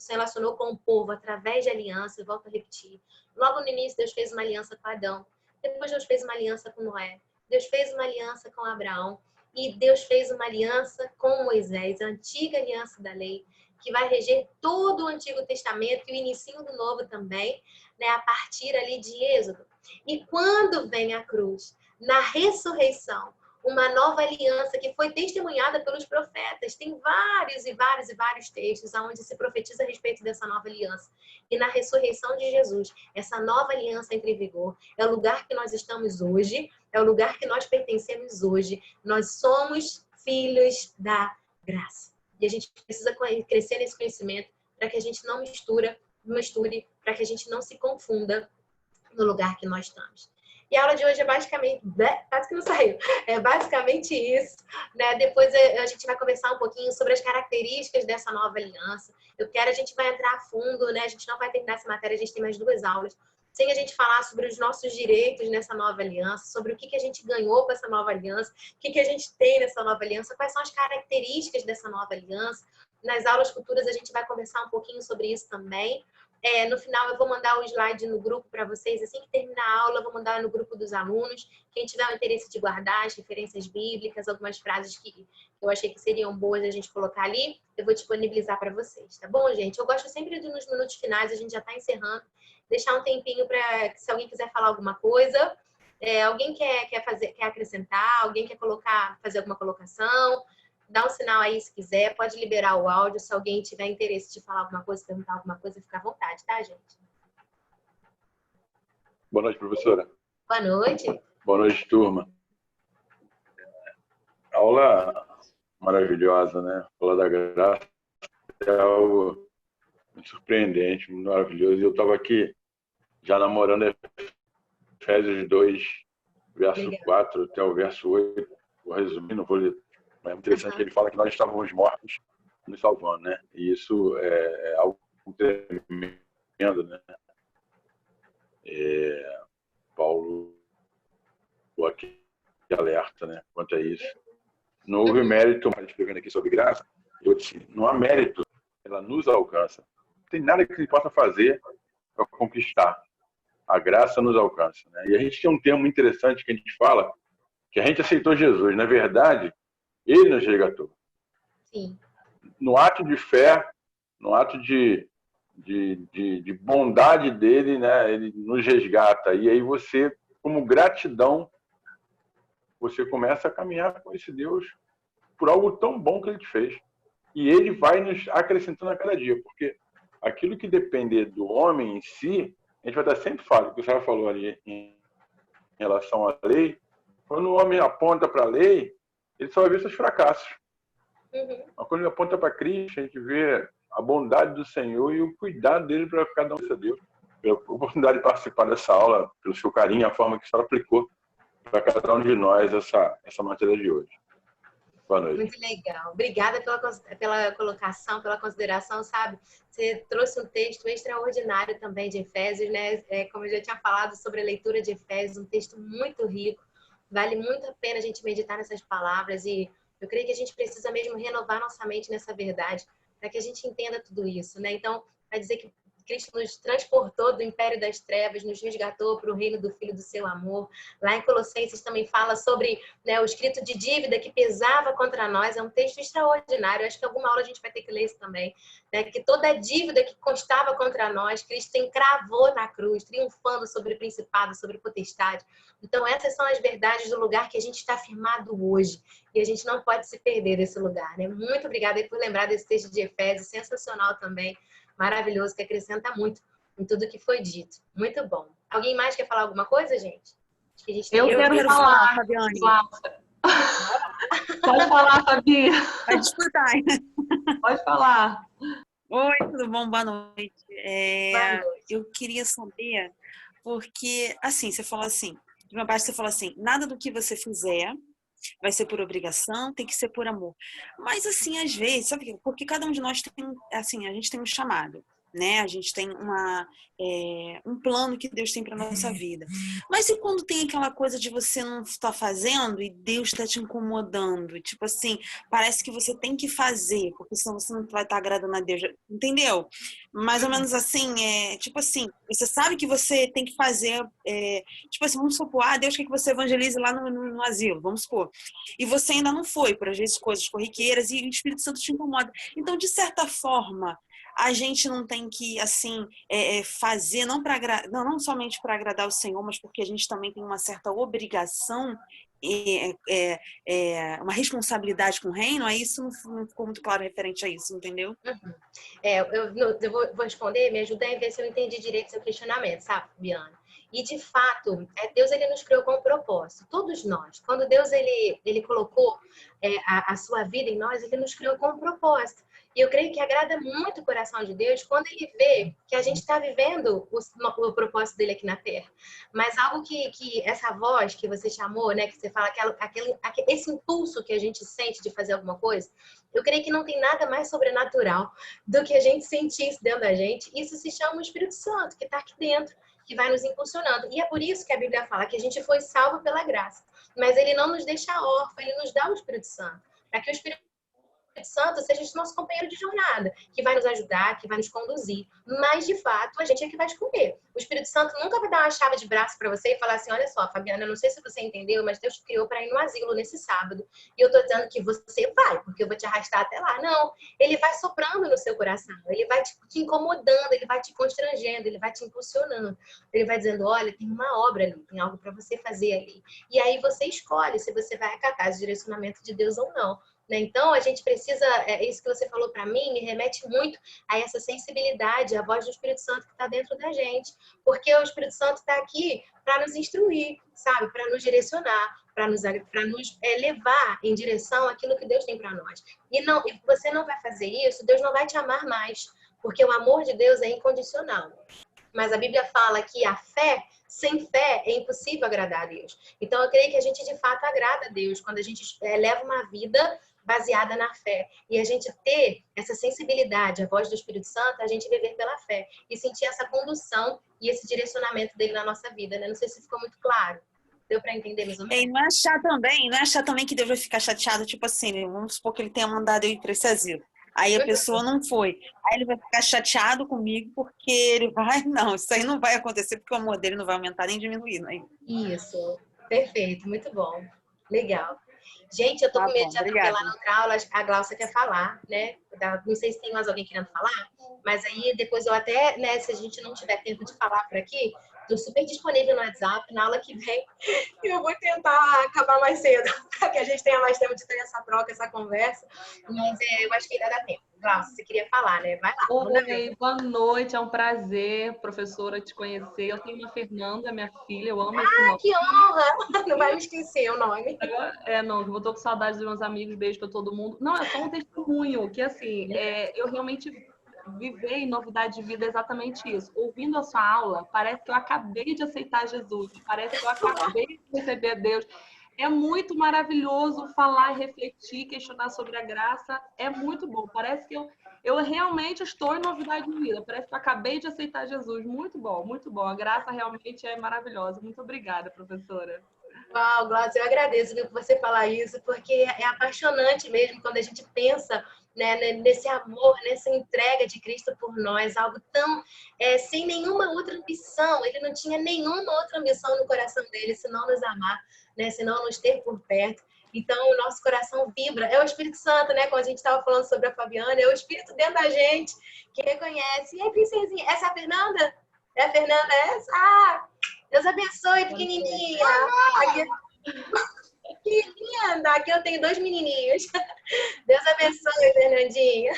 [SPEAKER 1] relacionou com o povo através de aliança, eu volto a repetir. Logo no início, Deus fez uma aliança com Adão. Depois, Deus fez uma aliança com Noé. Deus fez uma aliança com Abraão. E Deus fez uma aliança com Moisés, a antiga aliança da lei, que vai reger todo o Antigo Testamento e o início do Novo também, né, a partir ali de Êxodo. E quando vem a cruz, na ressurreição, uma nova aliança que foi testemunhada pelos profetas. Tem vários textos onde se profetiza a respeito dessa nova aliança. E na ressurreição de Jesus, essa nova aliança entra em vigor. É o lugar que nós estamos hoje, é o lugar que nós pertencemos hoje. Nós somos filhos da graça. E a gente precisa crescer nesse conhecimento para que a gente não misture, para que a gente não se confunda no lugar que nós estamos. E a aula de hoje é basicamente, quase que não saiu, é basicamente isso, né? Depois a gente vai conversar um pouquinho sobre as características dessa nova aliança. A gente vai entrar a fundo, né? A gente não vai terminar essa matéria, a gente tem mais 2 aulas, sem a gente falar sobre os nossos direitos nessa nova aliança, sobre o que a gente ganhou com essa nova aliança, o que a gente tem nessa nova aliança, quais são as características dessa nova aliança. Nas aulas futuras a gente vai conversar um pouquinho sobre isso também. No final eu vou mandar o slide no grupo para vocês, assim que terminar a aula eu vou mandar no grupo dos alunos. Quem tiver o interesse de guardar as referências bíblicas, algumas frases que eu achei que seriam boas a gente colocar ali, eu vou disponibilizar para vocês, tá bom, gente? Eu gosto sempre de, nos minutos finais, a gente já está encerrando, deixar um tempinho para, se alguém quiser falar alguma coisa, alguém quer acrescentar, alguém quer fazer alguma colocação, dá um sinal aí se quiser, pode liberar o áudio, se alguém tiver interesse de falar alguma coisa, perguntar alguma coisa, fica à vontade, tá, gente?
[SPEAKER 4] Boa noite, professora.
[SPEAKER 1] Boa noite.
[SPEAKER 4] Boa noite, turma. Aula maravilhosa, né? Aula da graça é algo muito surpreendente, muito maravilhoso. E eu estava aqui já namorando Efésios 2, verso
[SPEAKER 1] Legal.
[SPEAKER 4] 4 até o verso 8. Vou resumir, não vou ler. É interessante que ele fala que nós estávamos mortos nos salvando, né? E isso é algo tremendo, né? Paulo aqui alerta, né? Quanto a isso. Não houve mérito, mas escrevendo aqui sobre graça, eu disse, não há mérito, ela nos alcança. Não tem nada que a gente possa fazer para conquistar. A graça nos alcança, né? E a gente tem um termo interessante que a gente fala, que a gente aceitou Jesus. Na verdade, ele nos resgatou.
[SPEAKER 1] Sim.
[SPEAKER 4] No ato de fé, no ato de bondade dele, né? Ele nos resgata. E aí você, como gratidão, você começa a caminhar com esse Deus por algo tão bom que ele te fez. E ele vai nos acrescentando a cada dia, porque aquilo que depender do homem em si, a gente vai estar sempre falando, o que o senhor falou ali em relação à lei, quando o homem aponta para a lei, ele só vai ver seus fracassos. Mas quando ele aponta para Cristo, a gente vê a bondade do Senhor e o cuidado dele para cada um de Deus. Pela oportunidade de participar dessa aula, pelo seu carinho, a forma que o senhor aplicou para cada um de nós essa matéria de hoje. Boa noite.
[SPEAKER 1] Muito legal. Obrigada pela colocação, pela consideração, sabe? Você trouxe um texto extraordinário também de Efésios, né? Como eu já tinha falado sobre a leitura de Efésios, um texto muito rico. Vale muito a pena a gente meditar nessas palavras e eu creio que a gente precisa mesmo renovar nossa mente nessa verdade para que a gente entenda tudo isso, né? Então, vai dizer que Cristo nos transportou do império das trevas, nos resgatou para o reino do Filho do seu amor. Lá em Colossenses também fala sobre, né, o escrito de dívida que pesava contra nós. É um texto extraordinário. Acho que alguma aula a gente vai ter que ler isso também. Né? Que toda a dívida que constava contra nós, Cristo encravou na cruz, triunfando sobre o principado, sobre a potestade. Então, essas são as verdades do lugar que a gente está firmado hoje. E a gente não pode se perder desse lugar. Né? Muito obrigada por lembrar desse texto de Efésios, sensacional também. Maravilhoso, que acrescenta muito em tudo que foi dito. Muito bom. Alguém mais quer falar alguma coisa, gente? Acho que a gente tem...
[SPEAKER 3] Eu quero falar, Fabiane. Pode falar, Fabi.
[SPEAKER 5] Vai disputar.
[SPEAKER 3] Pode falar.
[SPEAKER 5] Oi, tudo bom? Boa noite.
[SPEAKER 1] Boa noite.
[SPEAKER 5] Eu queria saber, porque, assim, você falou assim, de uma parte você falou assim, nada do que você fizer vai ser por obrigação, tem que ser por amor. Mas, assim, às vezes, sabe, porque cada um de nós tem, assim, a gente tem um chamado, né? A gente tem um plano que Deus tem para nossa vida. Mas e quando tem aquela coisa de você não estar fazendo e Deus está te incomodando? Tipo assim, parece que você tem que fazer, porque senão você não vai estar agradando a Deus. Entendeu? Mais ou menos assim, tipo assim, você sabe que você tem que fazer, tipo assim, vamos supor, Deus quer que você evangelize lá no asilo, vamos supor. E você ainda não foi, por às vezes coisas corriqueiras, e o Espírito Santo te incomoda. Então, de certa forma, a gente não tem que, assim, fazer, não somente para agradar o Senhor, mas porque a gente também tem uma certa obrigação, uma responsabilidade com o reino. Aí isso não ficou muito claro referente a isso, entendeu?
[SPEAKER 1] Eu vou responder, me ajuda a ver se eu entendi direito seu questionamento, sabe, Biana? E, de fato, Deus ele nos criou com um propósito, todos nós. Quando Deus ele colocou a sua vida em nós, ele nos criou com um propósito. E eu creio que agrada muito o coração de Deus quando ele vê que a gente está vivendo o propósito dele aqui na Terra. Mas algo que essa voz que você chamou, né, que você fala, esse impulso que a gente sente de fazer alguma coisa, eu creio que não tem nada mais sobrenatural do que a gente sentir isso dentro da gente. Isso se chama o Espírito Santo, que está aqui dentro, que vai nos impulsionando. E é por isso que a Bíblia fala que a gente foi salvo pela graça. Mas ele não nos deixa órfão, ele nos dá o Espírito Santo. Para que o Espírito Santo seja nosso companheiro de jornada, que vai nos ajudar, que vai nos conduzir. Mas, de fato, a gente é que vai escolher. O Espírito Santo nunca vai dar uma chave de braço para você e falar assim, olha só, Fabiana, não sei se você entendeu, mas Deus te criou para ir no asilo nesse sábado. E eu tô dizendo que você vai, porque eu vou te arrastar até lá. Não, ele vai soprando no seu coração, ele vai te incomodando, ele vai te constrangendo, ele vai te impulsionando. Ele vai dizendo, olha, tem uma obra ali, tem algo para você fazer ali. E aí você escolhe se você vai acatar esse direcionamento de Deus ou não. Então, a gente precisa, isso que você falou para mim, me remete muito a essa sensibilidade, a voz do Espírito Santo que está dentro da gente. Porque o Espírito Santo está aqui para nos instruir, sabe? Para nos direcionar, para nos levar em direção àquilo que Deus tem para nós. E você não vai fazer isso, Deus não vai te amar mais. Porque o amor de Deus é incondicional. Mas a Bíblia fala que a fé, sem fé, é impossível agradar a Deus. Então, eu creio que a gente, de fato, agrada a Deus quando a gente leva uma vida baseada na fé. E a gente ter essa sensibilidade, a voz do Espírito Santo, a gente viver pela fé. E sentir essa condução e esse direcionamento dele na nossa vida, né? Não sei se ficou muito claro. Deu para entender mais ou menos?
[SPEAKER 5] E não é achar também que Deus vai ficar chateado, tipo assim, vamos supor que ele tenha mandado eu ir para esse asilo. Aí a pessoa não foi. Aí ele vai ficar chateado comigo porque ele vai... Não, isso aí não vai acontecer porque o amor dele não vai aumentar nem diminuir. Né?
[SPEAKER 1] Isso. Perfeito. Muito bom. Legal. Gente, eu tô com medo de atropelar na outra aula. A Glaucia quer falar, né? Não sei se tem mais alguém querendo falar, mas aí depois eu até, né, se a gente não tiver tempo de falar por aqui, Estou super disponível no WhatsApp, na aula que vem. E eu vou tentar acabar mais cedo, para que a gente tenha mais tempo de ter essa troca, essa conversa. Mas eu acho que ainda dá tempo. Glaucia, você queria falar, né? Vai lá.
[SPEAKER 3] Oi, boa noite, é um prazer, professora, te conhecer. Eu tenho uma Fernanda, minha filha, eu amo esse nome.
[SPEAKER 1] Que honra! Não vai me esquecer o nome.
[SPEAKER 3] Não, eu tô com saudade dos meus amigos, beijo para todo mundo. Não, é só um testemunho, que assim, eu realmente vivei novidade de vida exatamente isso. Ouvindo a sua aula, parece que eu acabei de aceitar Jesus, parece que eu acabei de receber Deus. É muito maravilhoso falar, refletir, questionar sobre a graça. É muito bom. Parece que eu realmente estou em novidade de vida. Parece que eu acabei de aceitar Jesus. Muito bom, muito bom. A graça realmente é maravilhosa. Muito obrigada, professora.
[SPEAKER 1] Uau, Glaucia, eu agradeço por você falar isso, porque é apaixonante mesmo quando a gente pensa, né, nesse amor, nessa entrega de Cristo por nós, algo tão sem nenhuma outra ambição. Ele não tinha nenhuma outra ambição no coração dele, senão nos amar, né, senão nos ter por perto. Então, o nosso coração vibra. É o Espírito Santo, né? Quando a gente estava falando sobre a Fabiana, é o Espírito dentro da gente que reconhece. E aí, princesinha, essa é a Fernanda? É a Fernanda essa? Ah, Deus abençoe, pequenininha. Aqui... Que linda! Aqui eu tenho 2 menininhos. Deus abençoe, Fernandinha.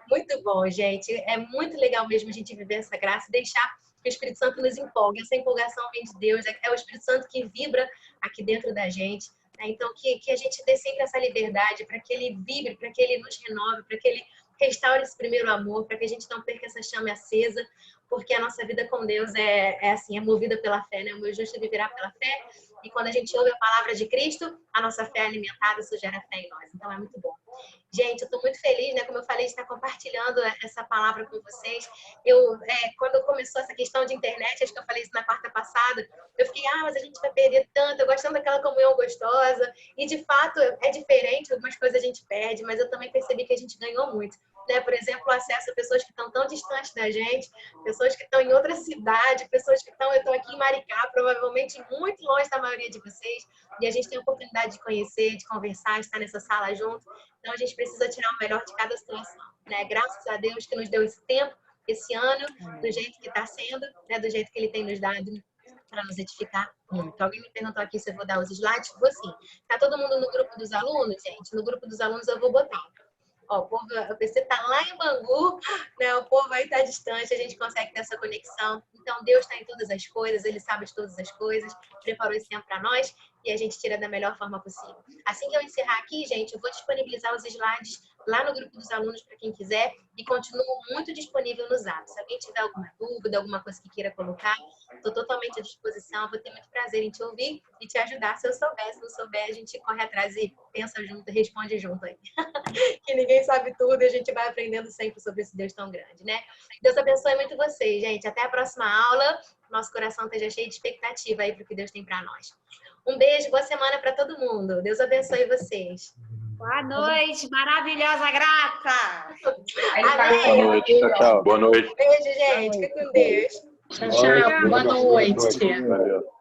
[SPEAKER 1] Muito bom, gente. É muito legal mesmo a gente viver essa graça e deixar que o Espírito Santo nos empolgue. Essa empolgação vem de Deus. É o Espírito Santo que vibra aqui dentro da gente. Então, que a gente dê sempre essa liberdade para que ele vibre, para que ele nos renove, para que ele restaure esse primeiro amor, para que a gente não perca essa chama acesa, porque a nossa vida com Deus é assim, é movida pela fé, né? O meu justo viverá pela fé. E quando a gente ouve a palavra de Cristo, a nossa fé é alimentada, isso gera fé em nós. Então, é muito bom. Gente, eu estou muito feliz, né? Como eu falei, de estar compartilhando essa palavra com vocês. Quando começou essa questão de internet, acho que eu falei isso na quarta passada, eu fiquei, mas a gente vai perder tanto, eu gostando daquela comunhão gostosa. E, de fato, é diferente, algumas coisas a gente perde, mas eu também percebi que a gente ganhou muito. Né? Por exemplo, o acesso a pessoas que estão tão distantes da gente, pessoas que estão em outra cidade, pessoas que eu estou aqui em Maricá, provavelmente muito longe da maioria de vocês, e a gente tem a oportunidade de conhecer, de conversar, estar nessa sala junto. Então, a gente precisa tirar o melhor de cada situação, né? Graças a Deus que nos deu esse tempo, esse ano, do jeito que está sendo, né? Do jeito que Ele tem nos dado para nos edificar muito. Alguém me perguntou aqui se eu vou dar os slides? Vou sim. Tá todo mundo no grupo dos alunos, gente? No grupo dos alunos eu vou botar. Ó, o PC tá lá em Bangu, né? O povo aí tá distante, a gente consegue ter essa conexão. Então, Deus está em todas as coisas, Ele sabe de todas as coisas, preparou esse tempo para nós e a gente tira da melhor forma possível. Assim que eu encerrar aqui, gente, eu vou disponibilizar os slides lá no grupo dos alunos para quem quiser e continuo muito disponível no Zap. Se alguém tiver alguma dúvida, alguma coisa que queira colocar, estou totalmente à disposição, vou ter muito prazer em te ouvir e te ajudar. Se eu souber, se não souber, a gente corre atrás e pensa junto, responde junto aí. Que ninguém sabe tudo e a gente vai aprendendo sempre sobre esse Deus tão grande, né? Deus abençoe muito vocês, gente. Até a próxima aula. Nosso coração esteja cheio de expectativa aí para o que Deus tem para nós. Um beijo, boa semana para todo mundo. Deus abençoe vocês.
[SPEAKER 6] Boa noite, maravilhosa graça.
[SPEAKER 1] Amém.
[SPEAKER 4] Boa noite, tchau. Boa noite.
[SPEAKER 1] Beijo, gente. Fique com Deus.
[SPEAKER 6] Tchau, tchau. Boa noite.
[SPEAKER 4] Valeu.